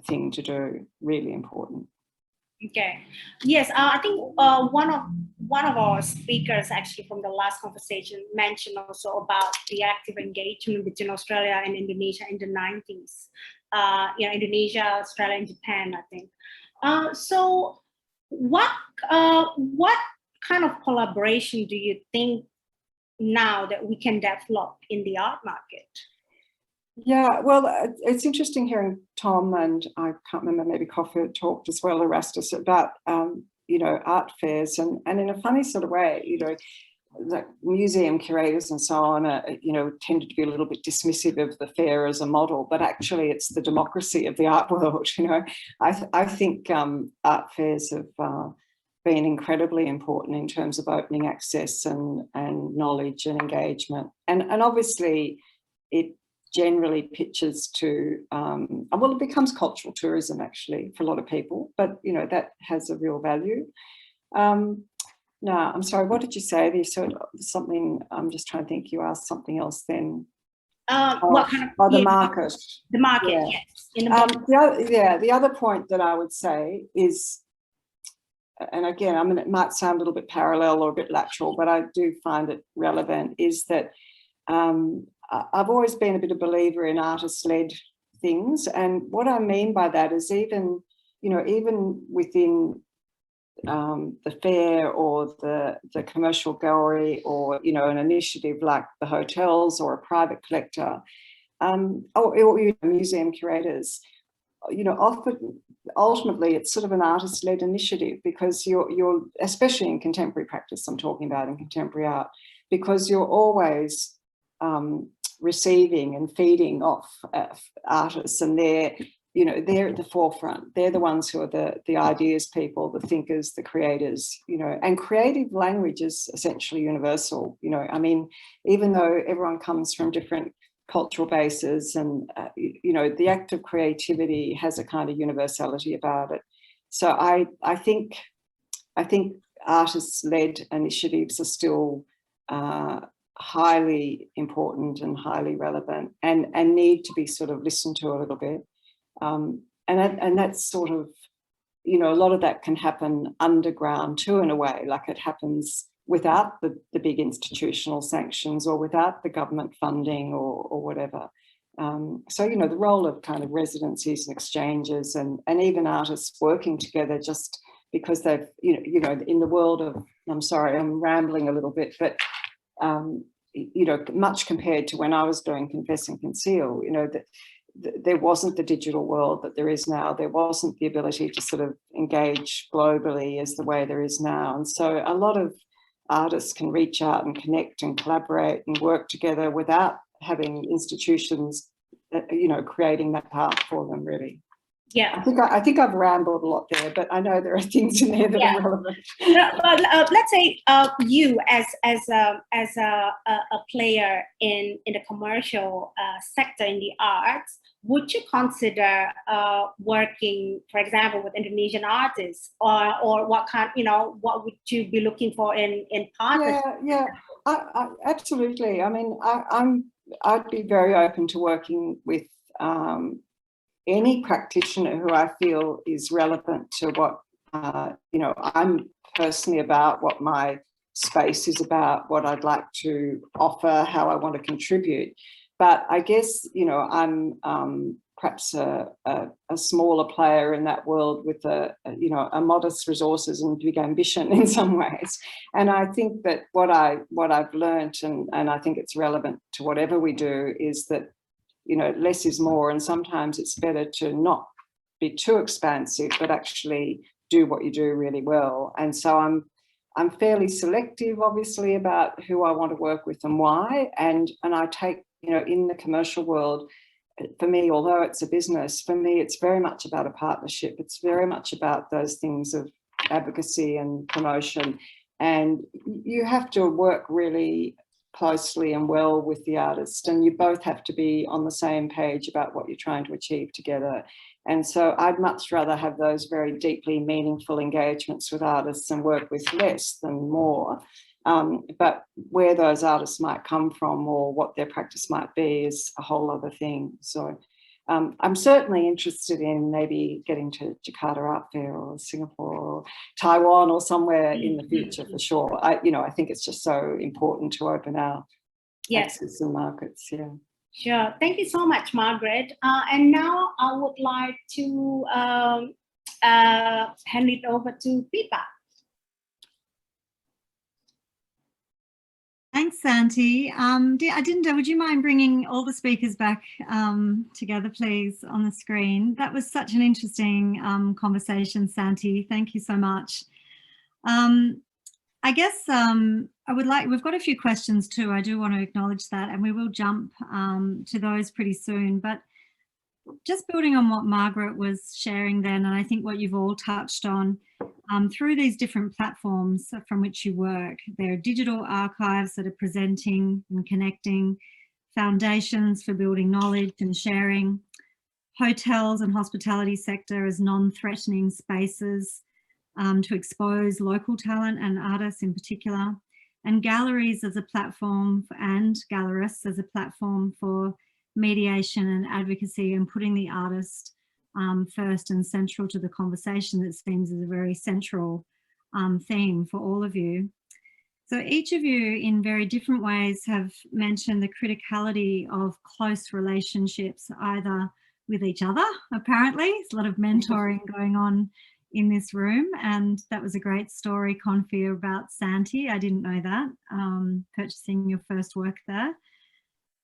thing to do, really important. Okay. Yes, I think one of our speakers actually from the last conversation mentioned also about the active engagement between Australia and Indonesia in the 90s. Indonesia, Australia, and Japan, I think. So what kind of collaboration do you think now that we can develop in the art market? Yeah, well, it's interesting hearing Tom, and I can't remember, maybe Konfir talked as well, Erastus, about, art fairs, and in a funny sort of way, like museum curators and so on, tended to be a little bit dismissive of the fair as a model, but actually it's the democracy of the art world. I think art fairs have been incredibly important in terms of opening access and knowledge and engagement, and obviously it generally pitches to it becomes cultural tourism actually for a lot of people, but that has a real value. No, I'm sorry, what did you say? You said something, I'm just trying to think, you asked something else then. What kind of, the market. The market, yeah. yes. In the the other point that I would say is, and again, it might sound a little bit parallel or a bit lateral, but I do find it relevant, is that I've always been a bit of a believer in artist-led things. And what I mean by that is even within the fair or the commercial gallery, or an initiative like the hotels or a private collector, or museum curators, often ultimately it's sort of an artist-led initiative, because you're especially in contemporary practice, I'm talking about in contemporary art, because you're always receiving and feeding off artists, and they're at the forefront. They're the ones who are the ideas people, the thinkers, the creators, and creative language is essentially universal. Even though everyone comes from different cultural bases, and, the act of creativity has a kind of universality about it. So I think artist-led initiatives are still highly important and highly relevant, and need to be sort of listened to a little bit. And that's sort of, a lot of that can happen underground too, in a way, like it happens without the big institutional sanctions or without the government funding or whatever. So, the role of kind of residencies and exchanges, and even artists working together just because they've, in the world of, I'm sorry, I'm rambling a little bit, but much compared to when I was doing Confess and Conceal, that there wasn't the digital world that there is now. There wasn't the ability to sort of engage globally as the way there is now. And so a lot of artists can reach out and connect and collaborate and work together without having institutions, creating that path for them, really. Yeah, I think I've rambled a lot there, but I know there are things in there that are relevant. Let's say you as a player in the commercial sector in the arts, would you consider working, for example, with Indonesian artists, or what kind? What would you be looking for in partnership? Yeah, absolutely. I mean, I'd be very open to working with any practitioner who I feel is relevant to what I'm personally about, what my space is about, what I'd like to offer, how I want to contribute. But I guess I'm perhaps a smaller player in that world with a modest resources and big ambition in some ways. And I think that what I've learnt, and I think it's relevant to whatever we do, is that less is more, and sometimes it's better to not be too expansive, but actually do what you do really well. And so I'm fairly selective, obviously, about who I want to work with and why. And I take, in the commercial world, for me, although it's a business, for me, it's very much about a partnership. It's very much about those things of advocacy and promotion. And you have to work really closely and well with the artist, and you both have to be on the same page about what you're trying to achieve together. And so I'd much rather have those very deeply meaningful engagements with artists and work with less than more. But where those artists might come from or what their practice might be is a whole other thing. So I'm certainly interested in maybe getting to Jakarta Art Fair or Singapore or Taiwan or somewhere in the future, for sure. I think it's just so important to open our access and markets. Yeah. Sure. Thank you so much, Margaret. And now I would like to hand it over to Pippa. Thanks, Santy. Would you mind bringing all the speakers back together, please, on the screen? That was such an interesting conversation, Santy. Thank you so much. I guess we've got a few questions too. I do want to acknowledge that, and we will jump to those pretty soon. But just building on what Margaret was sharing then, and I think what you've all touched on, through these different platforms from which you work, there are digital archives that are presenting and connecting, foundations for building knowledge and sharing, hotels and hospitality sector as non-threatening spaces to expose local talent and artists in particular, and galleries as a platform and gallerists as a platform for mediation and advocacy and putting the artist first and central to the conversation. That seems as a very central theme for all of you. So each of you in very different ways have mentioned the criticality of close relationships, either with each other, apparently. There's a lot of mentoring going on in this room, and that was a great story, Konfir, about Santy. I didn't know that, purchasing your first work there.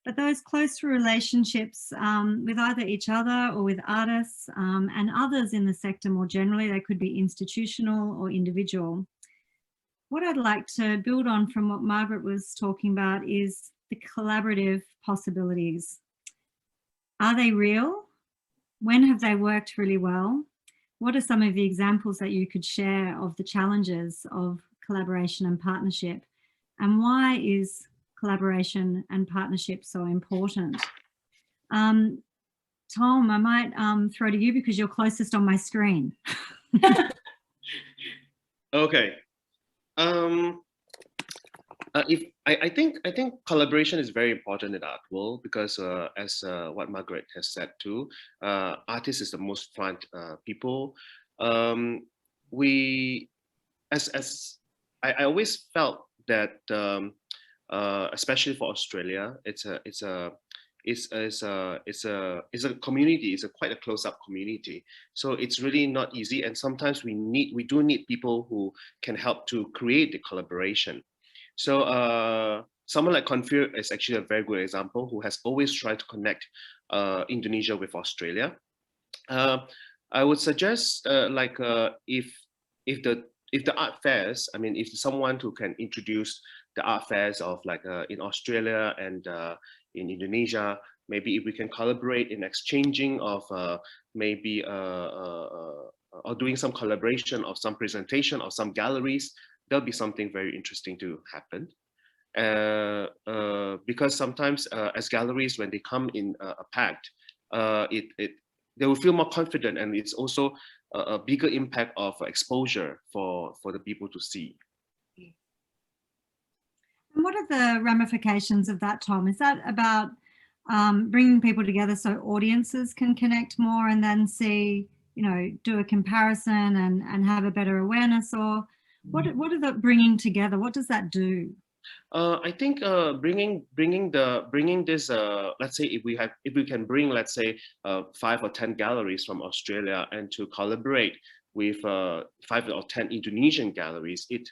But those close relationships with either each other or with artists and others in the sector more generally, they could be institutional or individual. What I'd like to build on from what Margaret was talking about is the collaborative possibilities. Are they real? When have they worked really well? What are some of the examples that you could share of the challenges of collaboration and partnership? And why is collaboration and partnership so important? Tom, I might throw to you because you're closest on my screen. Okay. I think collaboration is very important in art world because as what Margaret has said too, artists is the most front people. I always felt that especially for Australia, it's a community. It's quite a close-up community. So it's really not easy, and sometimes we do need people who can help to create the collaboration. So someone like Konfir is actually a very good example who has always tried to connect Indonesia with Australia. I would suggest if the art fairs, I mean, if someone who can introduce the art fairs of in Australia and in Indonesia, maybe if we can collaborate in exchanging of or doing some collaboration of some presentation of some galleries, there'll be something very interesting to happen. Because sometimes as galleries, when they come in a pact, they will feel more confident, and it's also a bigger impact of exposure for the people to see. And what are the ramifications of that, Tom? Is that about bringing people together so audiences can connect more and then see, do a comparison and have a better awareness? Or what are the bringing together? What does that do? I think bringing this, let's say if we can bring, let's say 5 or 10 galleries from Australia and to collaborate with 5 or 10 Indonesian galleries, it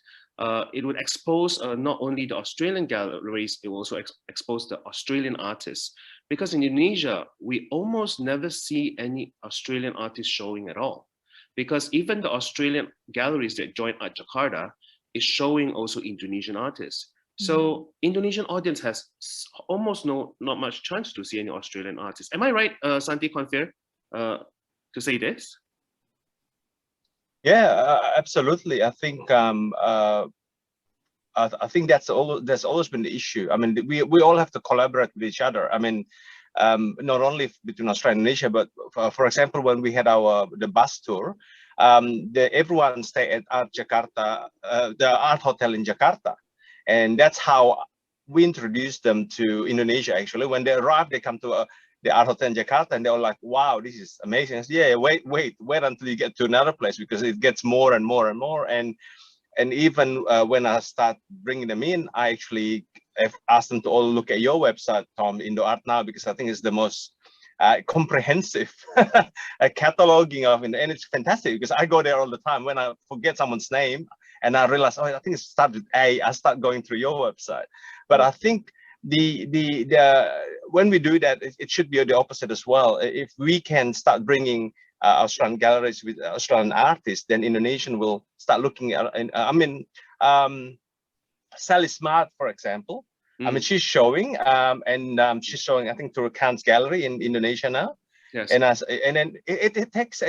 would expose not only the Australian galleries, it will also expose the Australian artists. Because in Indonesia, we almost never see any Australian artists showing at all. Because even the Australian galleries that join at Jakarta is showing also Indonesian artists. So Indonesian audience has almost not much chance to see any Australian artists. Am I right, Santi, Konfir, to say this? Yeah, absolutely. I think that's always been the issue. I mean, we all have to collaborate with each other. I mean, not only between Australia and Indonesia, but for example, when we had the bus tour, everyone stayed at Art Jakarta, the art hotel in Jakarta. And that's how we introduced them to Indonesia, actually. When they arrived, they come to the art hotel in Jakarta, and they were like, wow, this is amazing. I said, yeah, wait until you get to another place, because it gets more and more and more. And And even when I start bringing them in, I actually have asked them to all look at your website, Tom, Indo Art Now, because I think it's the most comprehensive cataloging of it, and it's fantastic because I go there all the time. When I forget someone's name and I realize, oh, I think it started with A, I start going through your website. But I think when we do that, it should be the opposite as well. If we can start bringing Australian galleries with Australian artists, then Indonesian will start looking at. I mean, Sally Smart, for example. I mean, she's showing, she's showing, I think, through Khan's Gallery in Indonesia now. Yes. And then it takes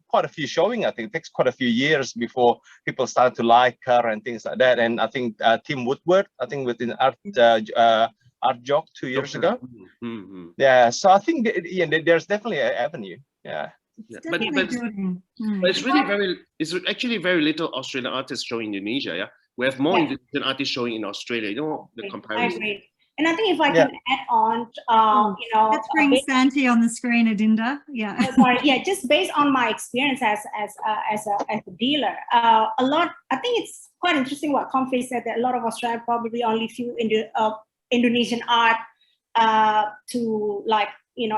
quite a few showing. I think it takes quite a few years before people start to like her and things like that. And I think Tim Woodward, I think within Art Jock 2 years ago. Yeah. So I think there's definitely an avenue. Yeah. Yeah. But it's actually very little Australian artists showing in Indonesia. Yeah. We have more Indonesian artists showing in Australia. You know, the comparison. I agree. And I think if I can add on, let's bring Santy on the screen, Adinda. Yeah. Sorry, just based on my experience as a dealer, a lot. I think it's quite interesting what Konfir said, that a lot of Australia probably only view Indonesian art to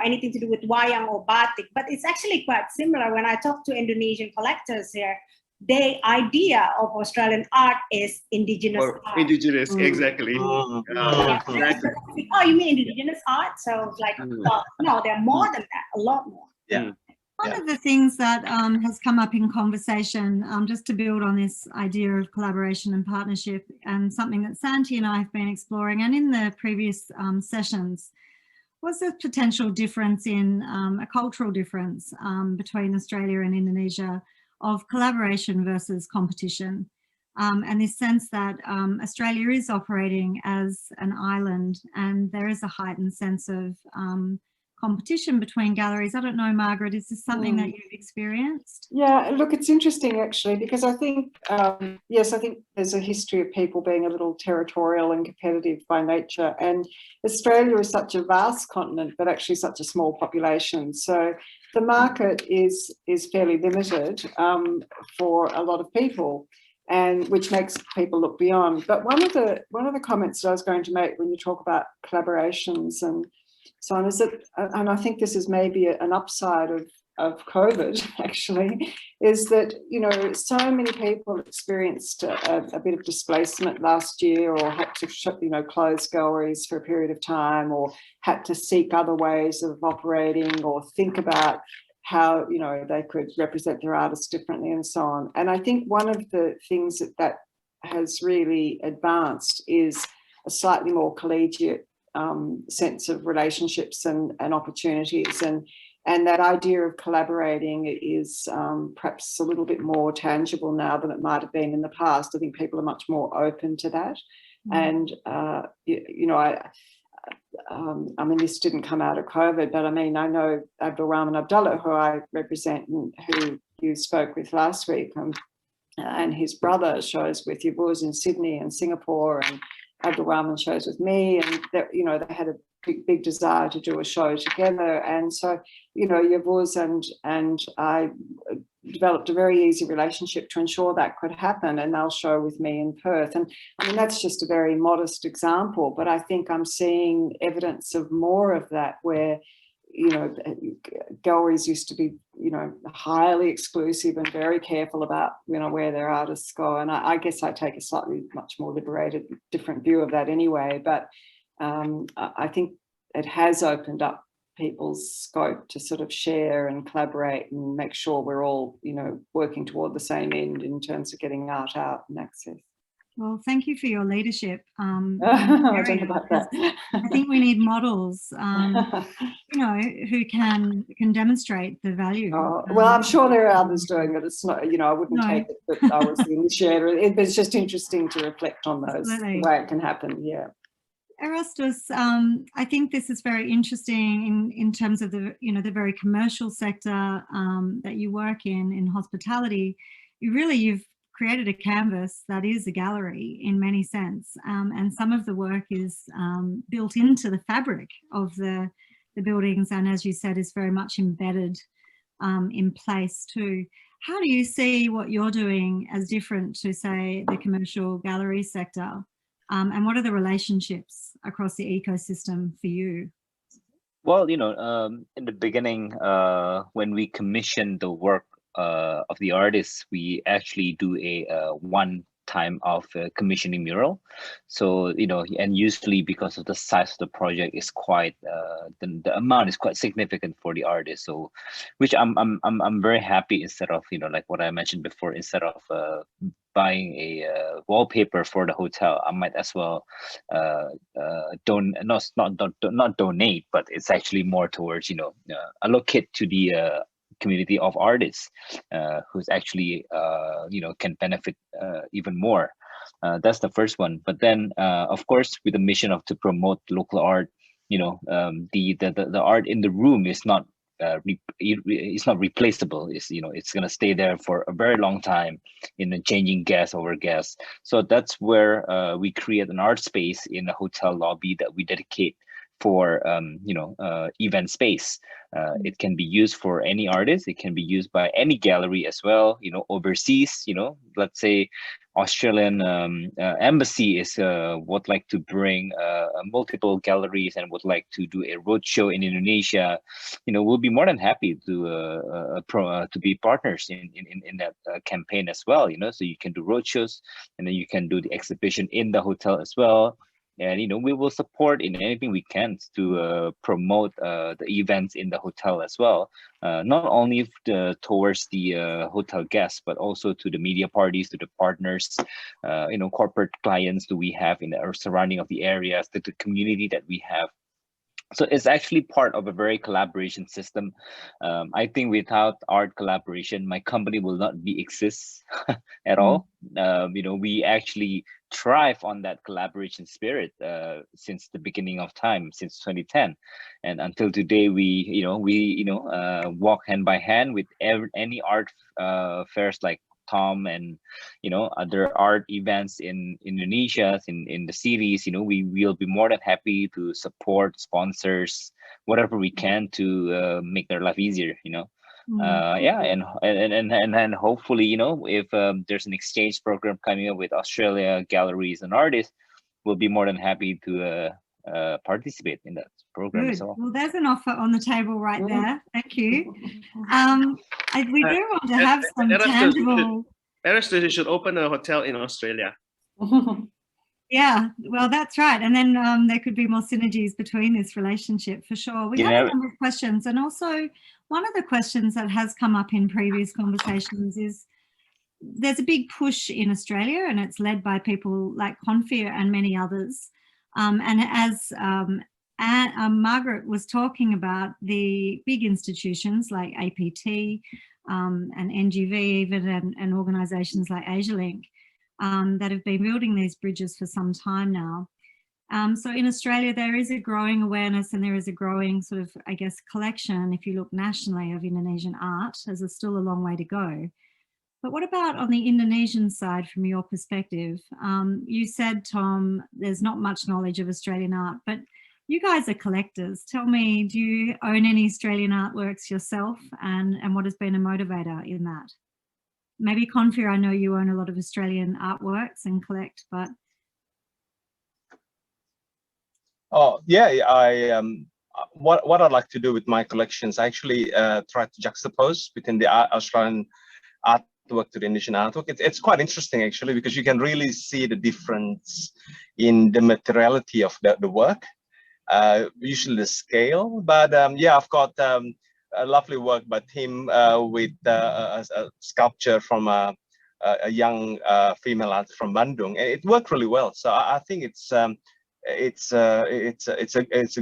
anything to do with wayang or batik, but it's actually quite similar. When I talk to Indonesian collectors here, the idea of Australian art is indigenous art. Indigenous, exactly. Exactly. Oh, you mean indigenous art? So it's like, no, they're more than that, a lot more. Yeah. One of the things that has come up in conversation, just to build on this idea of collaboration and partnership, and something that Santy and I have been exploring, and in the previous sessions, was the potential difference in a cultural difference between Australia and Indonesia, of collaboration versus competition, and this sense that Australia is operating as an island, and there is a heightened sense of competition between galleries. I don't know, Margaret, is this something that you've experienced? Yeah, look, it's interesting actually, because I think, yes, I think there's a history of people being a little territorial and competitive by nature, and Australia is such a vast continent, but actually such a small population. So the market is fairly limited for a lot of people, and which makes people look beyond. But one of the comments that I was going to make when you talk about collaborations and so on is that, and I think this is maybe an upside of COVID actually, is that, so many people experienced a bit of displacement last year, or had to, close galleries for a period of time, or had to seek other ways of operating, or think about how, they could represent their artists differently and so on. And I think one of the things that has really advanced is a slightly more collegiate sense of relationships and opportunities, and that idea of collaborating is perhaps a little bit more tangible now than it might have been in the past. I think people are much more open to that. And I mean, this didn't come out of COVID, but I mean, I know Abdul Rahman Abdullah, who I represent and who you spoke with last week, and his brother shows with Yavuz in Sydney and Singapore, and Abdul Rahman shows with me, and that, they had a big desire to do a show together. And so, Yavuz and I developed a very easy relationship to ensure that could happen, and they'll show with me in Perth. And I mean, that's just a very modest example, but I think I'm seeing evidence of more of that, where galleries used to be, highly exclusive and very careful about, where their artists go. And I guess I take a slightly much more liberated, different view of that anyway. But I think it has opened up people's scope to sort of share and collaborate and make sure we're all, working toward the same end in terms of getting art out and access. Well, thank you for your leadership. I don't know about that. I think we need models, who can demonstrate the value. Well, I'm sure there are others doing it. It's not, I wouldn't take it that I was the initiator. It's just interesting to reflect on those, the way it can happen. Yeah. Erastus, I think this is very interesting in terms of the, the very commercial sector that you work in hospitality. You've created a canvas that is a gallery in many sense, and some of the work is built into the fabric of the buildings, and as you said, is very much embedded in place too. How do you see what you're doing as different to, say, the commercial gallery sector? And what are the relationships across the ecosystem for you? Well, in the beginning, when we commission the work of the artists, we actually do a one time of commissioning mural. So, and usually because of the size of the project is quite the amount is quite significant for the artist. So, which I'm very happy, instead of like what I mentioned before, instead of buying a wallpaper for the hotel, I might as well not donate, but it's actually more towards allocate to the community of artists who's actually can benefit even more. That's the first one. But then of course, with the mission of to promote local art, the art in the room is not it's not replaceable. It's going to stay there for a very long time, changing guest over guest. So that's where we create an art space in the hotel lobby that we dedicate for event space. It can be used for any artist. It can be used by any gallery as well. Overseas. Let's say Australian embassy is would like to bring multiple galleries and would like to do a roadshow in Indonesia. We'll be more than happy to be partners in that campaign as well. So you can do roadshows, and then you can do the exhibition in the hotel as well. And we will support in anything we can to promote the events in the hotel as well, not only towards the hotel guests, but also to the media parties, to the partners, corporate clients that we have in the surrounding of the areas, to the community that we have. So it's actually part of a very collaboration system. I think without art collaboration, my company will not exist at all. We actually thrive on that collaboration spirit since the beginning of time, since 2010, and until today, we walk hand by hand with any art fairs like Tom and other art events in Indonesia, in the cities. We will be more than happy to support sponsors, whatever we can to make their life easier. Yeah, and hopefully if there's an exchange program coming up with Australia galleries and artists, we'll be more than happy to participate in that program as well. Well, there's an offer on the table right there. Thank you. We do want to have some tangible. Erastus should open a hotel in Australia. Yeah, well, that's right. And then there could be more synergies between this relationship for sure. We have a number of questions. And also, one of the questions that has come up in previous conversations is there's a big push in Australia, and it's led by people like Konfir and many others. And as Margaret was talking about, the big institutions like APT and NGV even, and organisations like Asialink that have been building these bridges for some time now. So in Australia, there is a growing awareness, and there is a growing sort of, I guess, collection, if you look nationally, of Indonesian art, as there's still a long way to go. But what about on the Indonesian side, from your perspective? You said, Tom, there's not much knowledge of Australian art, but you guys are collectors. Tell me, do you own any Australian artworks yourself, and what has been a motivator in that? Maybe Konfir, I know you own a lot of Australian artworks and collect, but. Oh yeah, what I'd like to do with my collections, I actually try to juxtapose between the Australian artwork to the Indonesian artwork. It's quite interesting actually, because you can really see the difference in the materiality of the work. Usually the scale, but yeah, I've got a lovely work by Tim with a sculpture from a young female artist from Bandung, and it worked really well. So I think it's a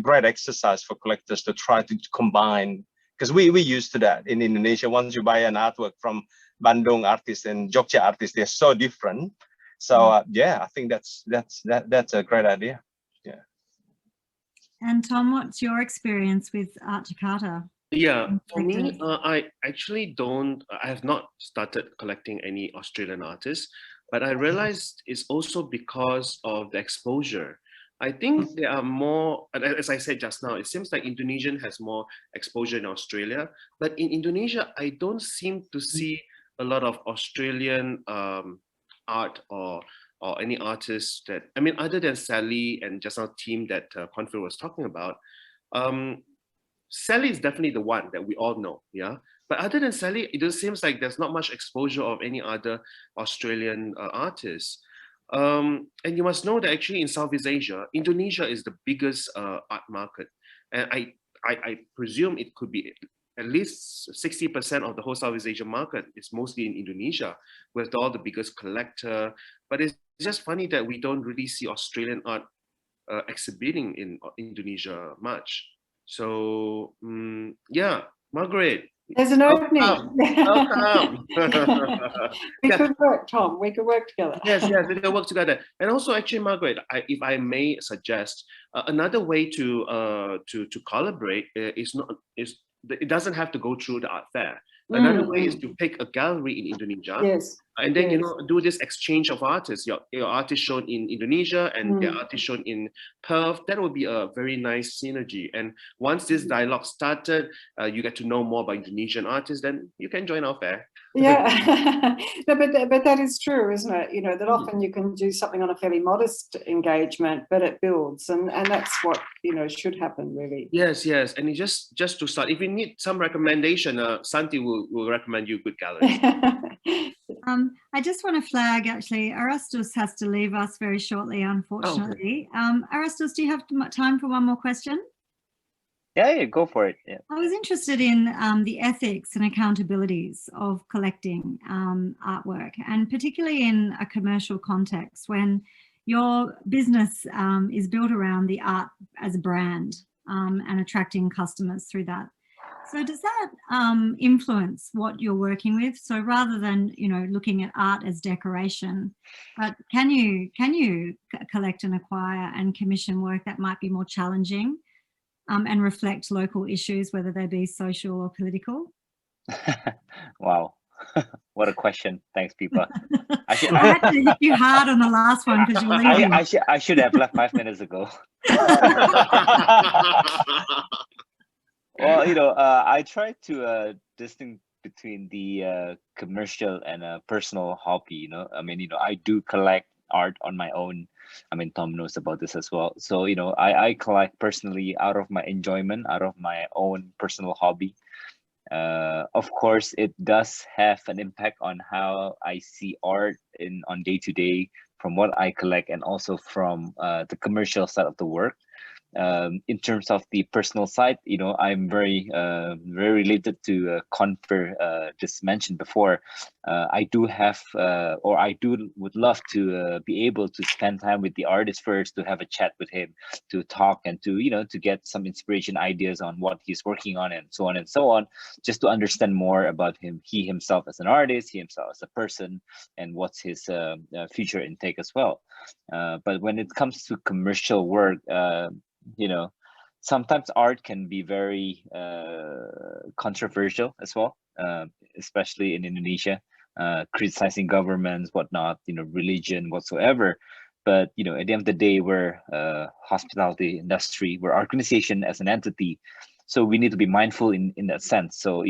great exercise for collectors to try to combine, because we used to that in Indonesia. Once you buy an artwork from Bandung artist and Jogja artist, they're so different. So yeah, I think that's a great idea. Yeah. And Tom, what's your experience with Art Jakarta? Yeah, for me, I actually I have not started collecting any Australian artists, but I realized it's also because of the exposure. I think there are more, as I said just now, it seems like Indonesian has more exposure in Australia, but in Indonesia, I don't seem to see a lot of Australian art or any artists that, I mean, other than Sally and just our team that Konfir was talking about, Sally is definitely the one that we all know, yeah. But other than Sally, it just seems like there's not much exposure of any other Australian artists. And you must know that actually in Southeast Asia, Indonesia is the biggest art market. And I presume it could be at least 60% of the whole Southeast Asian market is mostly in Indonesia, with all the biggest collector. But it's just funny that we don't really see Australian art exhibiting in Indonesia much. So yeah, Margaret. There's an opening. Welcome. We could work, Tom. We could work together. Yes, we can work together. And also, actually, Margaret, if I may suggest, another way to collaborate is it doesn't have to go through the art fair. Another way is to pick a gallery in Indonesia. Yes. And then, do this exchange of artists. Your artist shown in Indonesia and their artist shown in Perth. That would be a very nice synergy. And once this dialogue started, you get to know more about Indonesian artists, then you can join our fair. Yeah, no, but that is true, isn't it? That often you can do something on a fairly modest engagement, but it builds, and that's what should happen, really. Yes, and it just to start, if you need some recommendation, Santy will recommend you good galleries. I just want to flag, actually, Erastus has to leave us very shortly, unfortunately. Oh, okay. Erastus, do you have time for one more question? Yeah, go for it. Yeah. I was interested in the ethics and accountabilities of collecting artwork, and particularly in a commercial context when your business is built around the art as a brand and attracting customers through that. So does that influence what you're working with? So rather than looking at art as decoration, but can you collect and acquire and commission work that might be more challenging? And reflect local issues, whether they be social or political? Wow, what a question. Thanks, Pipa. I had to hit you hard on the last one because you're leaving. I should have left 5 minutes ago. Well, I try to distinguish between the commercial and personal hobby. I mean, I do collect art on my own. I mean, Tom knows about this as well. So, I collect personally out of my enjoyment, out of my own personal hobby. Of course, it does have an impact on how I see art on day to day from what I collect and also from the commercial side of the work. In terms of the personal side, I'm very related to Konfir just mentioned before. I do have, or I would love to be able to spend time with the artist first, to have a chat with him, to talk and to get some inspiration, ideas on what he's working on and so on, just to understand more about him, he himself as an artist, he himself as a person, and what's his future intake as well. But when it comes to commercial work, sometimes art can be very controversial as well, especially in Indonesia, criticizing governments, whatnot, religion, whatsoever. But at the end of the day, we're hospitality industry, we're organization as an entity. So we need to be mindful in that sense. So,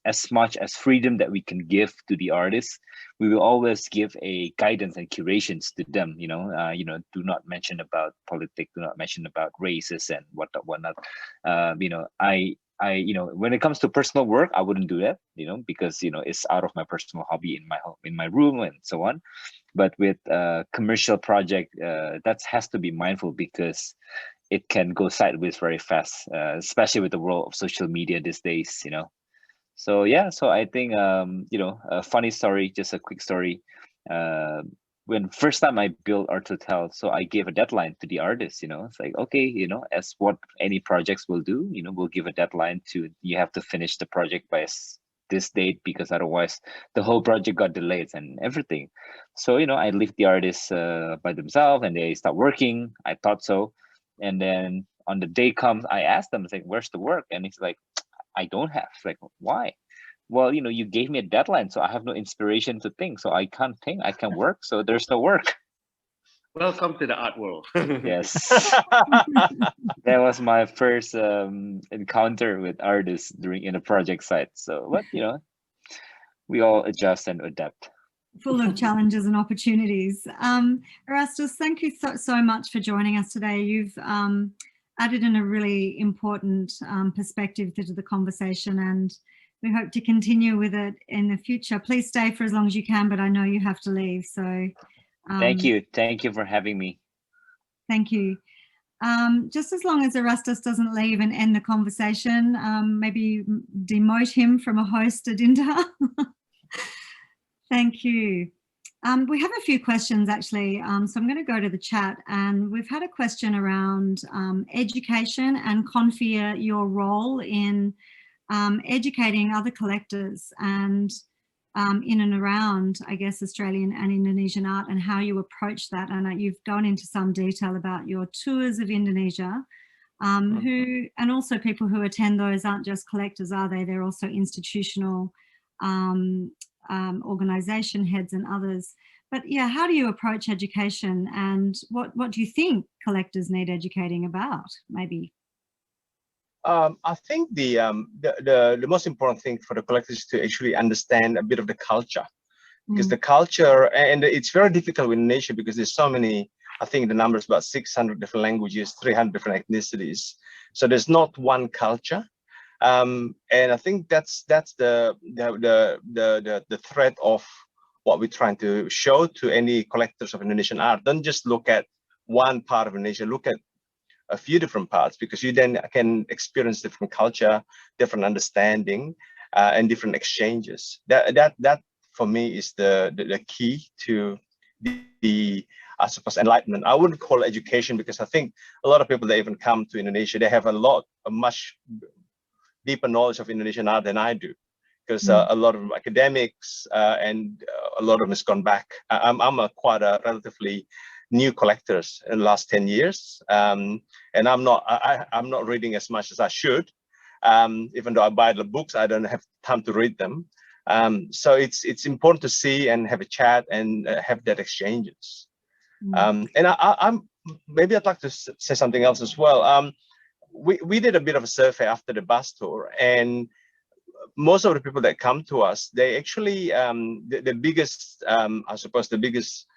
as much as freedom that we can give to the artists, we will always give a guidance and curations to them. Do not mention about politics, do not mention about races and whatnot. When it comes to personal work, I wouldn't do that, because it's out of my personal hobby in my room and so on. But with commercial project, that has to be mindful because it can go sideways very fast, especially with the world of social media these days, So yeah, so I think a funny story, just a quick story. When first time I built Art Hotel, so I gave a deadline to the artist. It's like, okay, as what any projects will do, we'll give a deadline to, you have to finish the project by this date, because otherwise the whole project got delayed and everything. So I leave the artists by themselves and they start working. I thought so. And then on the day comes, I asked them, like, where's the work? And it's like, I don't have. It's like, why? Well, you gave me a deadline, so I have no inspiration to think. So I can't think, I can work. So there's no work. Welcome to the art world. Yes. That was my first encounter with artists in a project site. So, but we all adjust and adapt. Full of challenges and opportunities. Erastus, thank you so much for joining us today. You've added in a really important perspective to the conversation, and we hope to continue with it in the future. Please stay for as long as you can, but I know you have to leave. So thank you for having me. Thank you. Just as long as Erastus doesn't leave and end the conversation, maybe demote him from a host to Dinta. Thank you. We have a few questions actually, so I'm going to go to the chat, and we've had a question around education and Konfir, your role in educating other collectors and in and around, I guess, Australian and Indonesian art, and how you approach that. And you've gone into some detail about your tours of Indonesia, and also people who attend those aren't just collectors, are they? They're also institutional organisation heads and others. But yeah, how do you approach education, and what do you think collectors need educating about, maybe? I think the most important thing for the collectors is to actually understand a bit of the culture, because the culture, and it's very difficult in Indonesia because there's so many. I think the number is about 600 different languages, 300 different ethnicities. So there's not one culture. And I think that's the thread of what we're trying to show to any collectors of Indonesian art. Don't just look at one part of Indonesia, look at a few different parts, because you then can experience different culture, different understanding, and different exchanges. That for me is the key to the I suppose enlightenment. I wouldn't call it education, because I think a lot of people that even come to Indonesia, they have a much deeper knowledge of Indonesian art than I do, because a lot of academics and a lot of them has gone back. I'm quite a relatively new collectors in the last 10 years, and I'm not reading as much as I should. Even though I buy the books, I don't have time to read them. So it's important to see and have a chat and have that exchanges. And maybe I'd like to say something else as well. We did a bit of a survey after the bus tour, and most of the people that come to us, they actually the biggest I suppose the biggest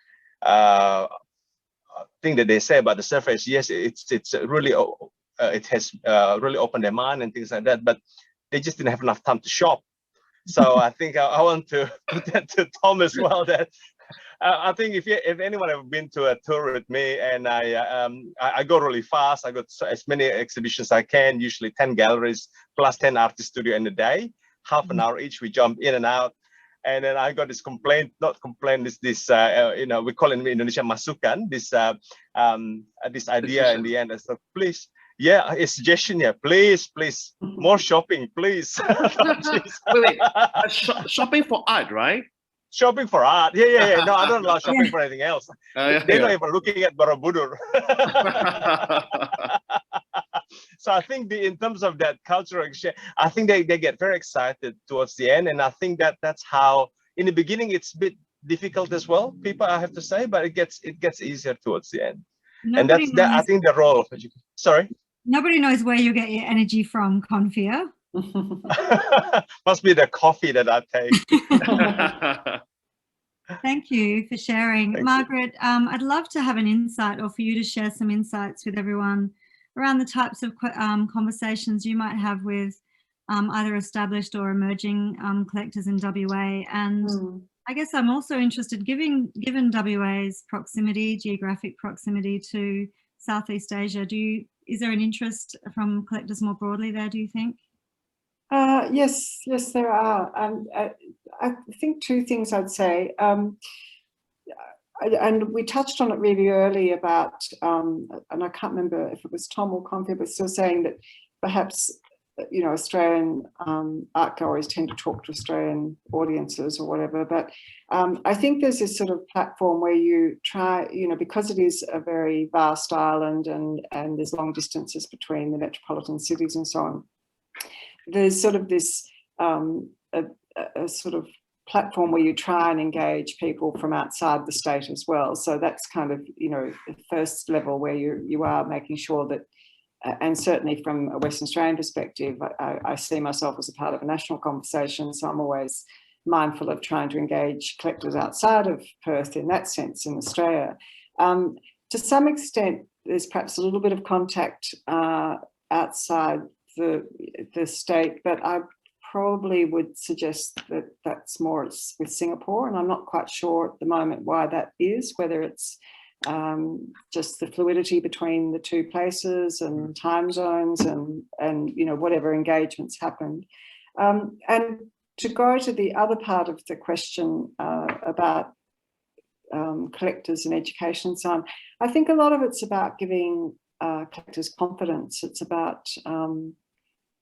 thing that they say about the survey is, yes, it's really it has really opened their mind and things like that, but they just didn't have enough time to shop. So I think I want to put that to Tom as well, that I think if anyone have been to a tour with me, and I go really fast, I got as many exhibitions as I can, usually 10 galleries plus 10 artist studio in a day, half an hour each, we jump in and out. And then I got this complaint, not complaint, this you know, we call it in Indonesia masukan, this idea in the end. I said, please, yeah, a suggestion here, please, more shopping, please. wait, shopping for art, right? Shopping for art, yeah. No, I don't allow shopping for anything else. They're not even looking at Borobudur. So I think in terms of that cultural exchange, I think they get very excited towards the end, and I think that's how. In the beginning, it's a bit difficult as well, people, I have to say, but it gets easier towards the end. Nobody and that's I think the role of education. Sorry. Nobody knows where you get your energy from, Konfir. Must be the coffee that I take. Thank you for sharing. Thank Margaret, I'd love to have an insight, or for you to share some insights with everyone around the types of conversations you might have with either established or emerging collectors in WA. And I guess I'm also interested, given WA's proximity, geographic proximity to Southeast Asia, is there an interest from collectors more broadly there, do you think? Yes, there are. I think two things I'd say. And we touched on it really early about, and I can't remember if it was Tom or Konfir, but still saying that perhaps, you know, Australian art galleries tend to talk to Australian audiences or whatever. But I think there's this sort of platform where you try, you know, because it is a very vast island and there's long distances between the metropolitan cities and so on, there's sort of this a sort of platform where you try and engage people from outside the state as well. So that's kind of, you know, the first level where you are making sure that, and certainly from a Western Australian perspective, I see myself as a part of a national conversation. So I'm always mindful of trying to engage collectors outside of Perth in that sense in Australia. To some extent, there's perhaps a little bit of contact outside the state, but I probably would suggest that that's more with Singapore, and I'm not quite sure at the moment why that is, whether it's just the fluidity between the two places and time zones and you know, whatever engagements happened. And to go to the other part of the question about collectors and education and so on, I think a lot of it's about giving collectors confidence. It's about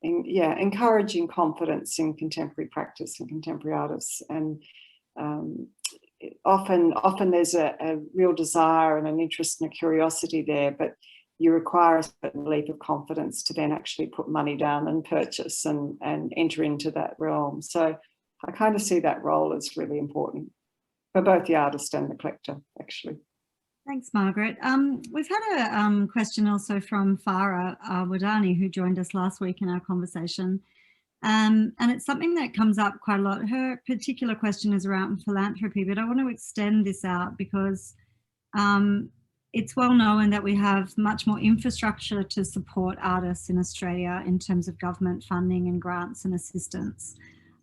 encouraging confidence in contemporary practice and contemporary artists. And often there's a real desire and an interest and a curiosity there, but you require a certain leap of confidence to then actually put money down and purchase and enter into that realm. So I kind of see that role as really important for both the artist and the collector, actually. Thanks, Margaret. We've had a question also from Farah Wadani, who joined us last week in our conversation. And it's something that comes up quite a lot. Her particular question is around philanthropy, but I want to extend this out because it's well known that we have much more infrastructure to support artists in Australia in terms of government funding and grants and assistance.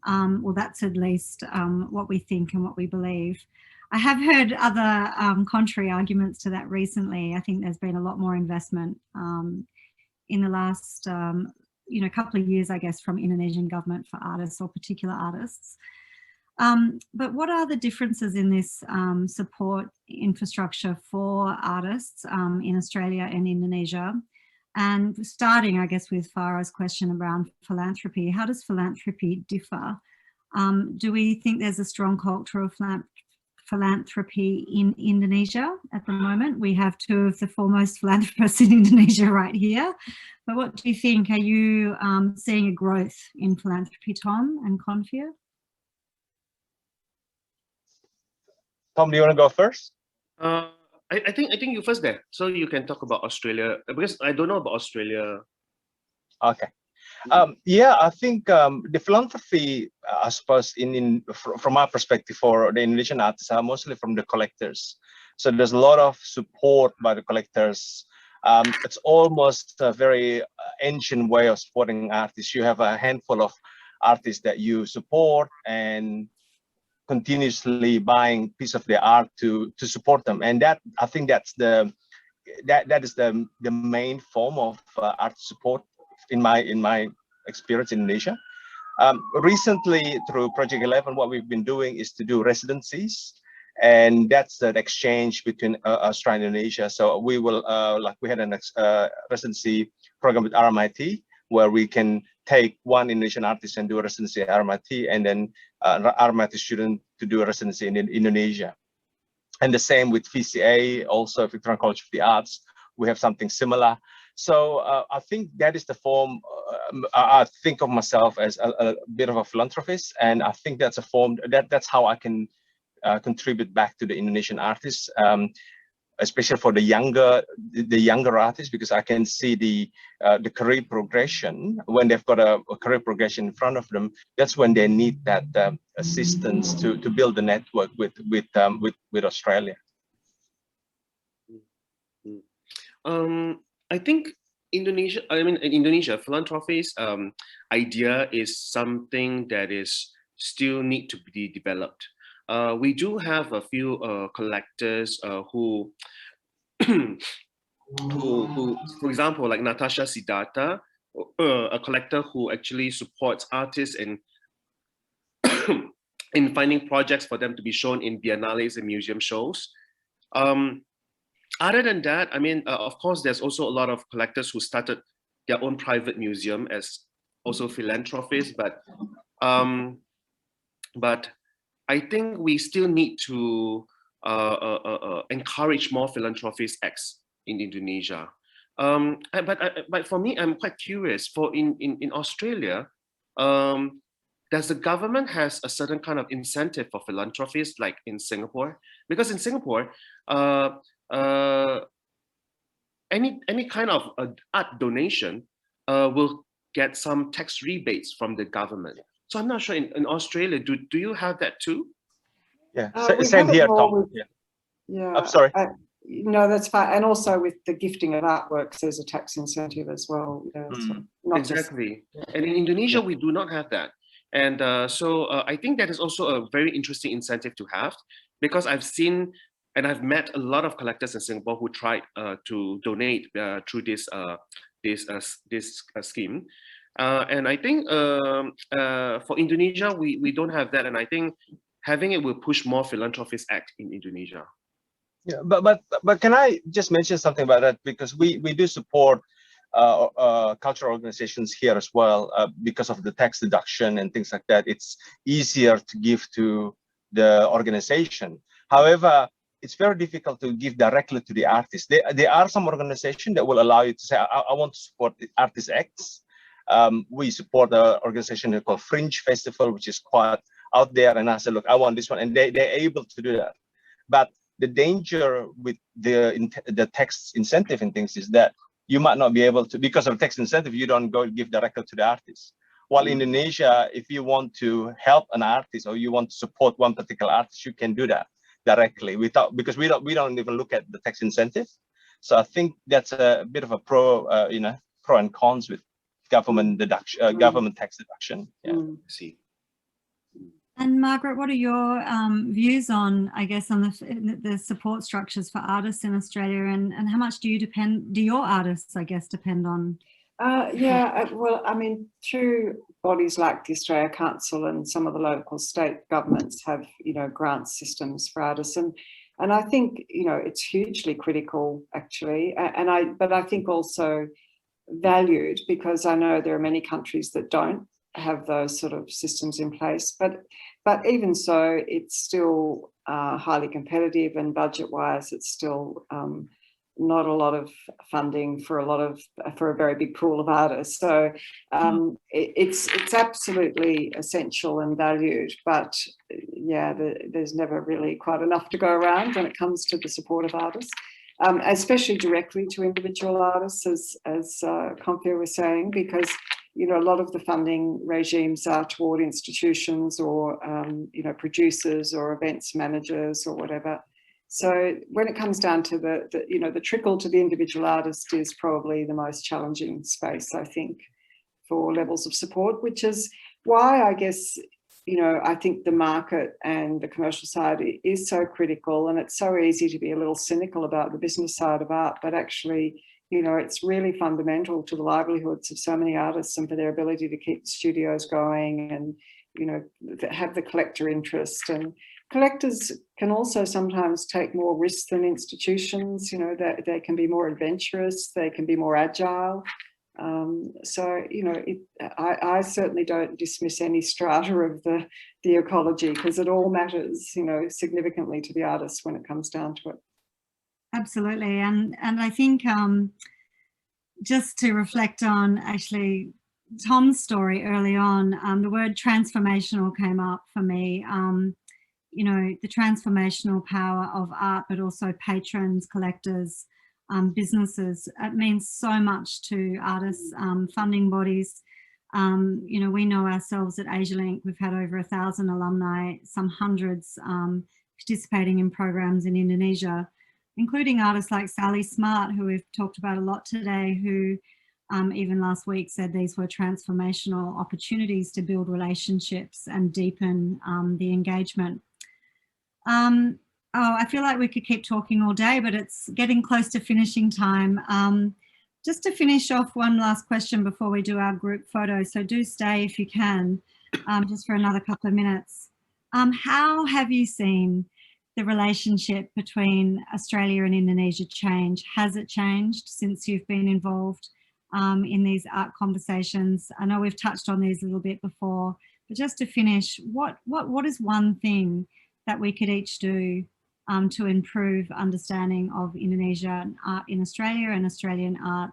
Well, that's at least what we think and what we believe. I have heard other contrary arguments to that recently. I think there's been a lot more investment in the last couple of years, I guess, from Indonesian government for artists or particular artists. But what are the differences in this support infrastructure for artists in Australia and Indonesia? And starting, I guess, with Farah's question around philanthropy, how does philanthropy differ? Do we think there's a strong culture of philanthropy in Indonesia at the moment? We have two of the foremost philanthropists in Indonesia right here. But what do you think? Are you seeing a growth in philanthropy, Tom and Konfir? Tom, do you want to go first? I think you first there, so you can talk about Australia, because I don't know about Australia. Okay. Yeah, I think the philanthropy, I suppose, from our perspective for the Indonesian artists are mostly from the collectors. So there's a lot of support by the collectors. It's almost a very ancient way of supporting artists. You have a handful of artists that you support and continuously buying piece of their art to support them, and that I think that is the main form of art support in my experience in Indonesia. Recently, through Project 11, what we've been doing is to do residencies, and that's the exchange between Australia and Indonesia. So we will we had a residency program with RMIT, where we can take one Indonesian artist and do a residency at RMIT, and then RMIT student to do a residency in Indonesia. And the same with VCA, also Victorian College of the Arts, we have something similar. So I think that is the form. I think of myself as a bit of a philanthropist, and I think that's a form that's how I can contribute back to the Indonesian artists, especially for the younger artists, because I can see the career progression. When they've got a career progression in front of them, that's when they need that assistance to build the network with Australia. I think in Indonesia, philanthropy's idea is something that is still need to be developed. We do have a few collectors who, for example, like Natasha Siddhartha, a collector who actually supports artists in in finding projects for them to be shown in biennales and museum shows. Other than that, I mean, of course, there's also a lot of collectors who started their own private museum as also philanthropists, but I think we still need to encourage more philanthropist acts in Indonesia. But for me, I'm quite curious. For in Australia, does the government has a certain kind of incentive for philanthropists, like in Singapore? Because in Singapore, any kind of art donation will get some tax rebates from the government. So I'm not sure in Australia, do you have that too? Yeah, We same have it here, more Tom. with- Yeah. Yeah. I'm sorry. No, that's fine. And also with the gifting of artworks, there's a tax incentive as well. Yeah, so not Exactly. Just, And in Indonesia, we do not have that. And so I think that is also a very interesting incentive to have, because I've seen and I've met a lot of collectors in Singapore who tried to donate through this scheme. And I think for Indonesia, we don't have that. And I think having it will push more philanthropists act in Indonesia. Yeah, but can I just mention something about that, because we do support cultural organizations here as well, because of the tax deduction and things like that. It's easier to give to the organization. However, it's very difficult to give directly to the artist. There are some organizations that will allow you to say, I want to support the artist X. We support an organization called Fringe Festival, which is quite out there. And I said, look, I want this one. And they're able to do that. But the danger with the tax incentive and things is that you might not be able to, because of tax incentive, you don't go give directly to the artist. While in Indonesia, if you want to help an artist or you want to support one particular artist, you can do that directly because we don't even look at the tax incentive. So I think that's a bit of a pro and cons with government deduction, government tax deduction. Yeah. See. And Margaret, what are your views on, I guess, on the support structures for artists in Australia, and how much do your artists, I guess, depend on? Well, I mean, through bodies like the Australia Council and some of the local state governments have, grant systems for artists, and I think, it's hugely critical actually, but I think also valued, because I know there are many countries that don't have those sort of systems in place, but even so, it's still highly competitive, and budget-wise, it's still not a lot of funding for a very big pool of artists. So it's absolutely essential and valued, but yeah, there's never really quite enough to go around when it comes to the support of artists, especially directly to individual artists, as Konfir was saying, because a lot of the funding regimes are toward institutions or producers or events managers or whatever. So when it comes down to the trickle to the individual artist is probably the most challenging space, I think, for levels of support, which is why I guess, I think the market and the commercial side is so critical, and it's so easy to be a little cynical about the business side of art, but actually, it's really fundamental to the livelihoods of so many artists and for their ability to keep the studios going and, have the collector interest. And collectors can also sometimes take more risks than institutions, that they can be more adventurous, they can be more agile. I certainly don't dismiss any strata of the ecology, because it all matters, significantly to the artists when it comes down to it. Absolutely. And I think just to reflect on actually Tom's story early on, the word transformational came up for me. The transformational power of art, but also patrons, collectors, businesses. It means so much to artists, funding bodies. We know ourselves at Asialink, we've had over 1,000 alumni, some hundreds participating in programs in Indonesia, including artists like Sally Smart, who we've talked about a lot today, who even last week said these were transformational opportunities to build relationships and deepen the engagement. I feel like we could keep talking all day, but it's getting close to finishing time. Just to finish off, one last question before we do our group photo. So do stay if you can, just for another couple of minutes. How have you seen the relationship between Australia and Indonesia change? Has it changed since you've been involved in these art conversations? I know we've touched on these a little bit before, but just to finish, what is one thing that we could each do to improve understanding of Indonesian art in Australia and Australian art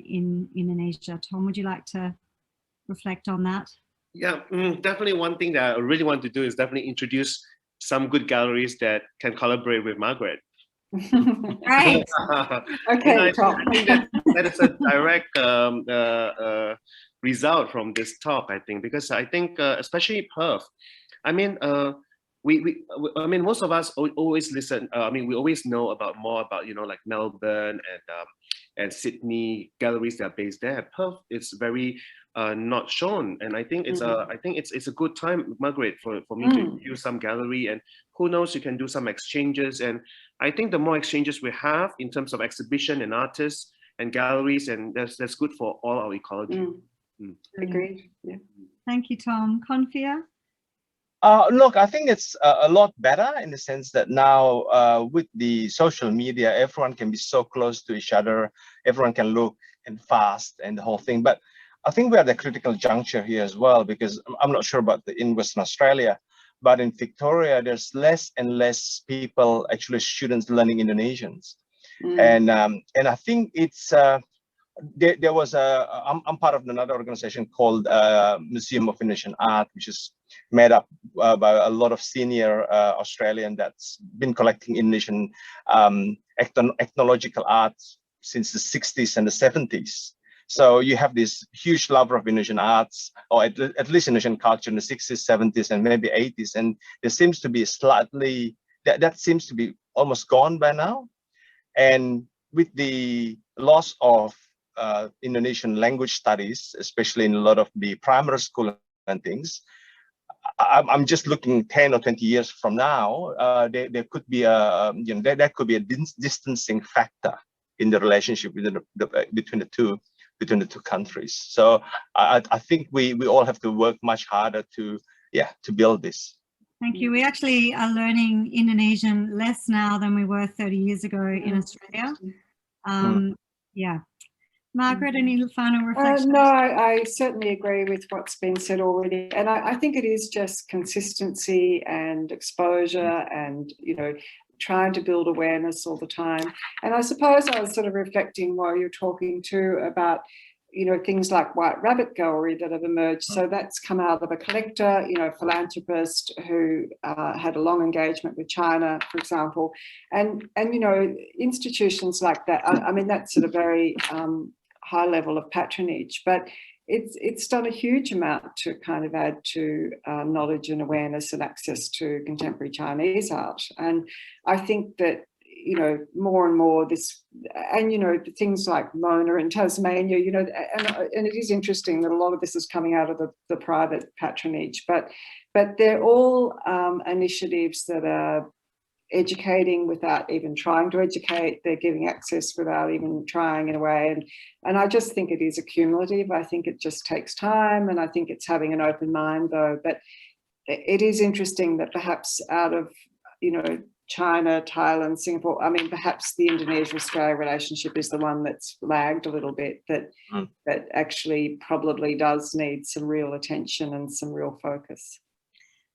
in Indonesia? Tom, would you like to reflect on that? Yeah, definitely one thing that I really want to do is definitely introduce some good galleries that can collaborate with Margaret. Right. Okay, Tom. I think that is a direct result from this talk, I think, because I think, especially Perth, I mean, I mean, most of us always listen. I mean, we always know about more about, you know, like Melbourne and Sydney galleries that are based there. Perth is very not shown, and I think it's a good time, Margaret, for me to view some gallery, and who knows, you can do some exchanges. And I think the more exchanges we have in terms of exhibition and artists and galleries, and that's good for all our ecology. Agreed. Yeah. Thank you, Tom. Konfir? Look, I think it's a lot better in the sense that now with the social media, everyone can be so close to each other. Everyone can look and fast and the whole thing. But I think we're at a critical juncture here as well, because I'm not sure about in Western Australia, but in Victoria, there's less and less people, actually students learning Indonesians. And I think it's, there was I'm part of another organization called Museum of Indonesian Art, which is made up by a lot of senior Australian that's been collecting Indonesian ethnological art since the 60s and the 70s. So you have this huge lover of Indonesian arts, or at least Indonesian culture in the 60s, 70s, and maybe 80s. And there seems to be slightly, that seems to be almost gone by now. And with the loss of Indonesian language studies, especially in a lot of the primary school and things, I'm just looking 10 or 20 years from now, there could be a, you know, there could be a distancing factor in the relationship between the two countries. So I think we all have to work much harder to build this. Thank you. We actually are learning Indonesian less now than we were 30 years ago in Australia. Yeah. Margaret, any final reflections? No, I certainly agree with what's been said already. And I think it is just consistency and exposure and, you know, trying to build awareness all the time. And I suppose I was sort of reflecting while you're talking too about, you know, things like White Rabbit Gallery that have emerged. So that's come out of a collector, you know, philanthropist who had a long engagement with China, for example. And you know, institutions like that, I mean, that's at a very high level of patronage, but it's done a huge amount to kind of add to knowledge and awareness and access to contemporary Chinese art. And I think that, you know, more and more this, and, you know, things like Mona in Tasmania, you know, and it is interesting that a lot of this is coming out of the private patronage, but they're all initiatives that are educating without even trying to educate. They're giving access without even trying, in a way. And I just think it is accumulative. I think it just takes time, and I think it's having an open mind though. But it is interesting that perhaps out of, you know, China, Thailand, Singapore, I mean, perhaps the Indonesia-Australia relationship is the one that's lagged a little bit, that actually probably does need some real attention and some real focus.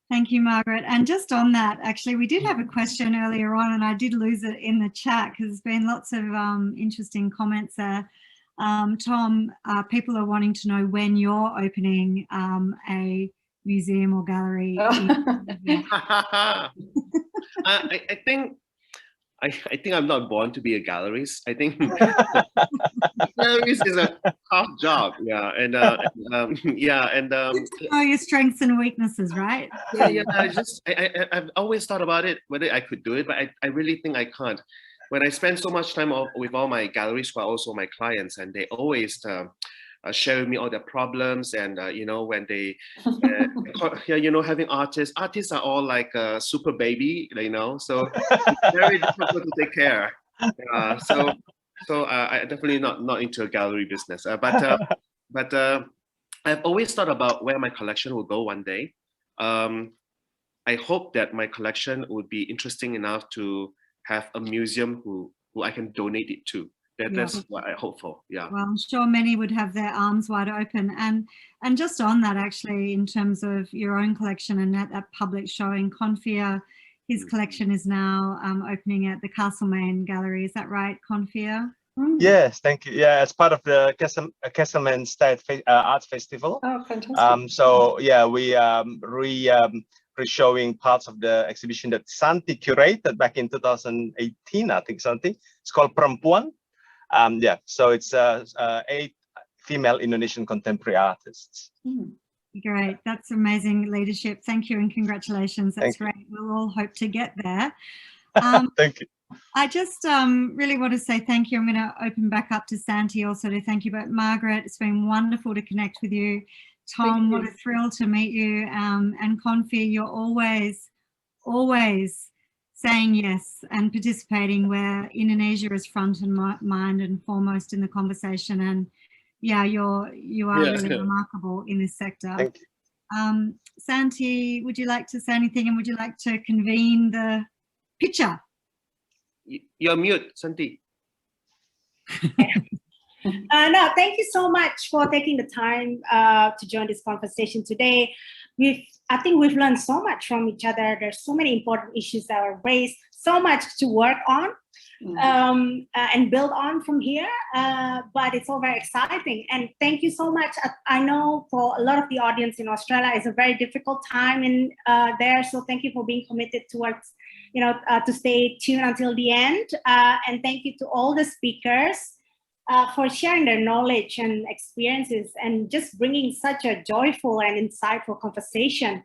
Thank you, Margaret. And just on that, actually, we did have a question earlier on, and I did lose it in the chat because there's been lots of interesting comments there. Tom, people are wanting to know when you're opening a museum or gallery. I think I'm not born to be a gallerist. I think gallerist is a tough job. Yeah, and know your strengths and weaknesses, right? Yeah. I've always thought about it, whether I could do it, but I really think I can't. When I spend so much time with all my galleries, but also my clients, and they always share with me all their problems, and you know, when they you know, having artists are all like a super baby, you know, so it's very difficult to take care. So I definitely not into a gallery business, but I've always thought about where my collection will go one day. I hope that my collection would be interesting enough to have a museum who I can donate it to. That's what I hope for. Yeah. Well, I'm sure many would have their arms wide open. And just on that, actually, in terms of your own collection and at that public showing, Konfir, his collection is now opening at the Castlemaine Gallery. Is that right, Konfir? Yes, thank you. Yeah, as part of the Castlemaine State Arts Festival. Oh, fantastic. So yeah, we re-showing parts of the exhibition that Santy curated back in 2018, I think, Santy. It's called Perempuan. Yeah, so it's female Indonesian contemporary artists. Great, that's amazing leadership. Thank you and congratulations. That's great. We'll all hope to get there. Thank you. I just really want to say thank you. I'm going to open back up to Santy also to thank you. But Margaret, it's been wonderful to connect with you. Tom, what a thrill to meet you. And Konfir, you're always saying yes and participating where Indonesia is front and mind and foremost in the conversation. And yeah, you are really remarkable in this sector. Thank you. Santy, would you like to say anything and would you like to convene the picture? You're mute, Santi. No, thank you so much for taking the time to join this conversation today. I think we've learned so much from each other. There's so many important issues that are raised, so much to work on and build on from here. But it's all very exciting. And thank you so much. I know for a lot of the audience in Australia, it's a very difficult time in there. So thank you for being committed towards, to stay tuned until the end. And thank you to all the speakers for sharing their knowledge and experiences and just bringing such a joyful and insightful conversation.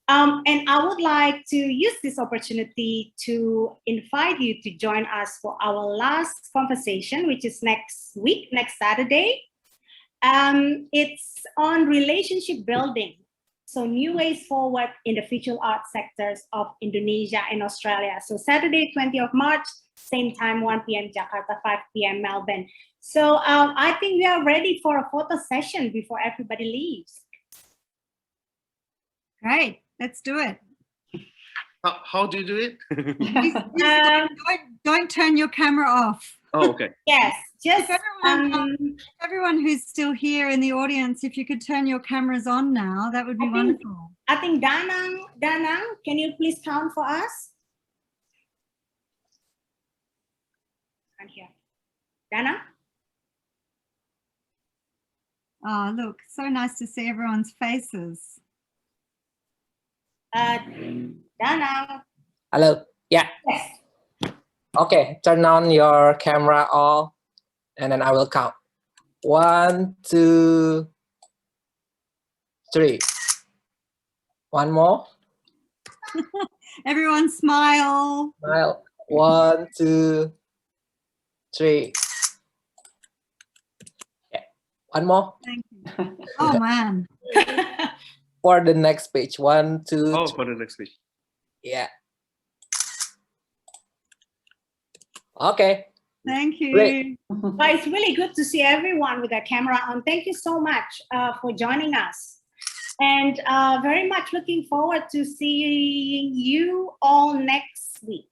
And I would like to use this opportunity to invite you to join us for our last conversation, which is next week, next Saturday. It's on relationship building. So new ways forward in the visual art sectors of Indonesia and Australia. So Saturday, 20th of March, same time, 1 p.m. Jakarta, 5 p.m. Melbourne. So I think we are ready for a photo session before everybody leaves. Great, let's do it. How do you do it? Don't turn your camera off. Oh, okay. Yes, just everyone who's still here in the audience, if you could turn your cameras on now, that would be wonderful. I think Danang, can you please count for us? And here, Danang. Oh, look, so nice to see everyone's faces. Danang. Hello. Yeah. Yes. Okay. Turn on your camera all, and then I will count. 1, 2, 3. One more. Everyone smile. Smile. 1, 2, 3. Yeah. One more. Thank you. Oh man. For the next page. 1, 2. Oh, for the next page. Yeah. Okay. Thank you. Great. But it's really good to see everyone with their camera on. Thank you so much for joining us. And very much looking forward to seeing you all next week.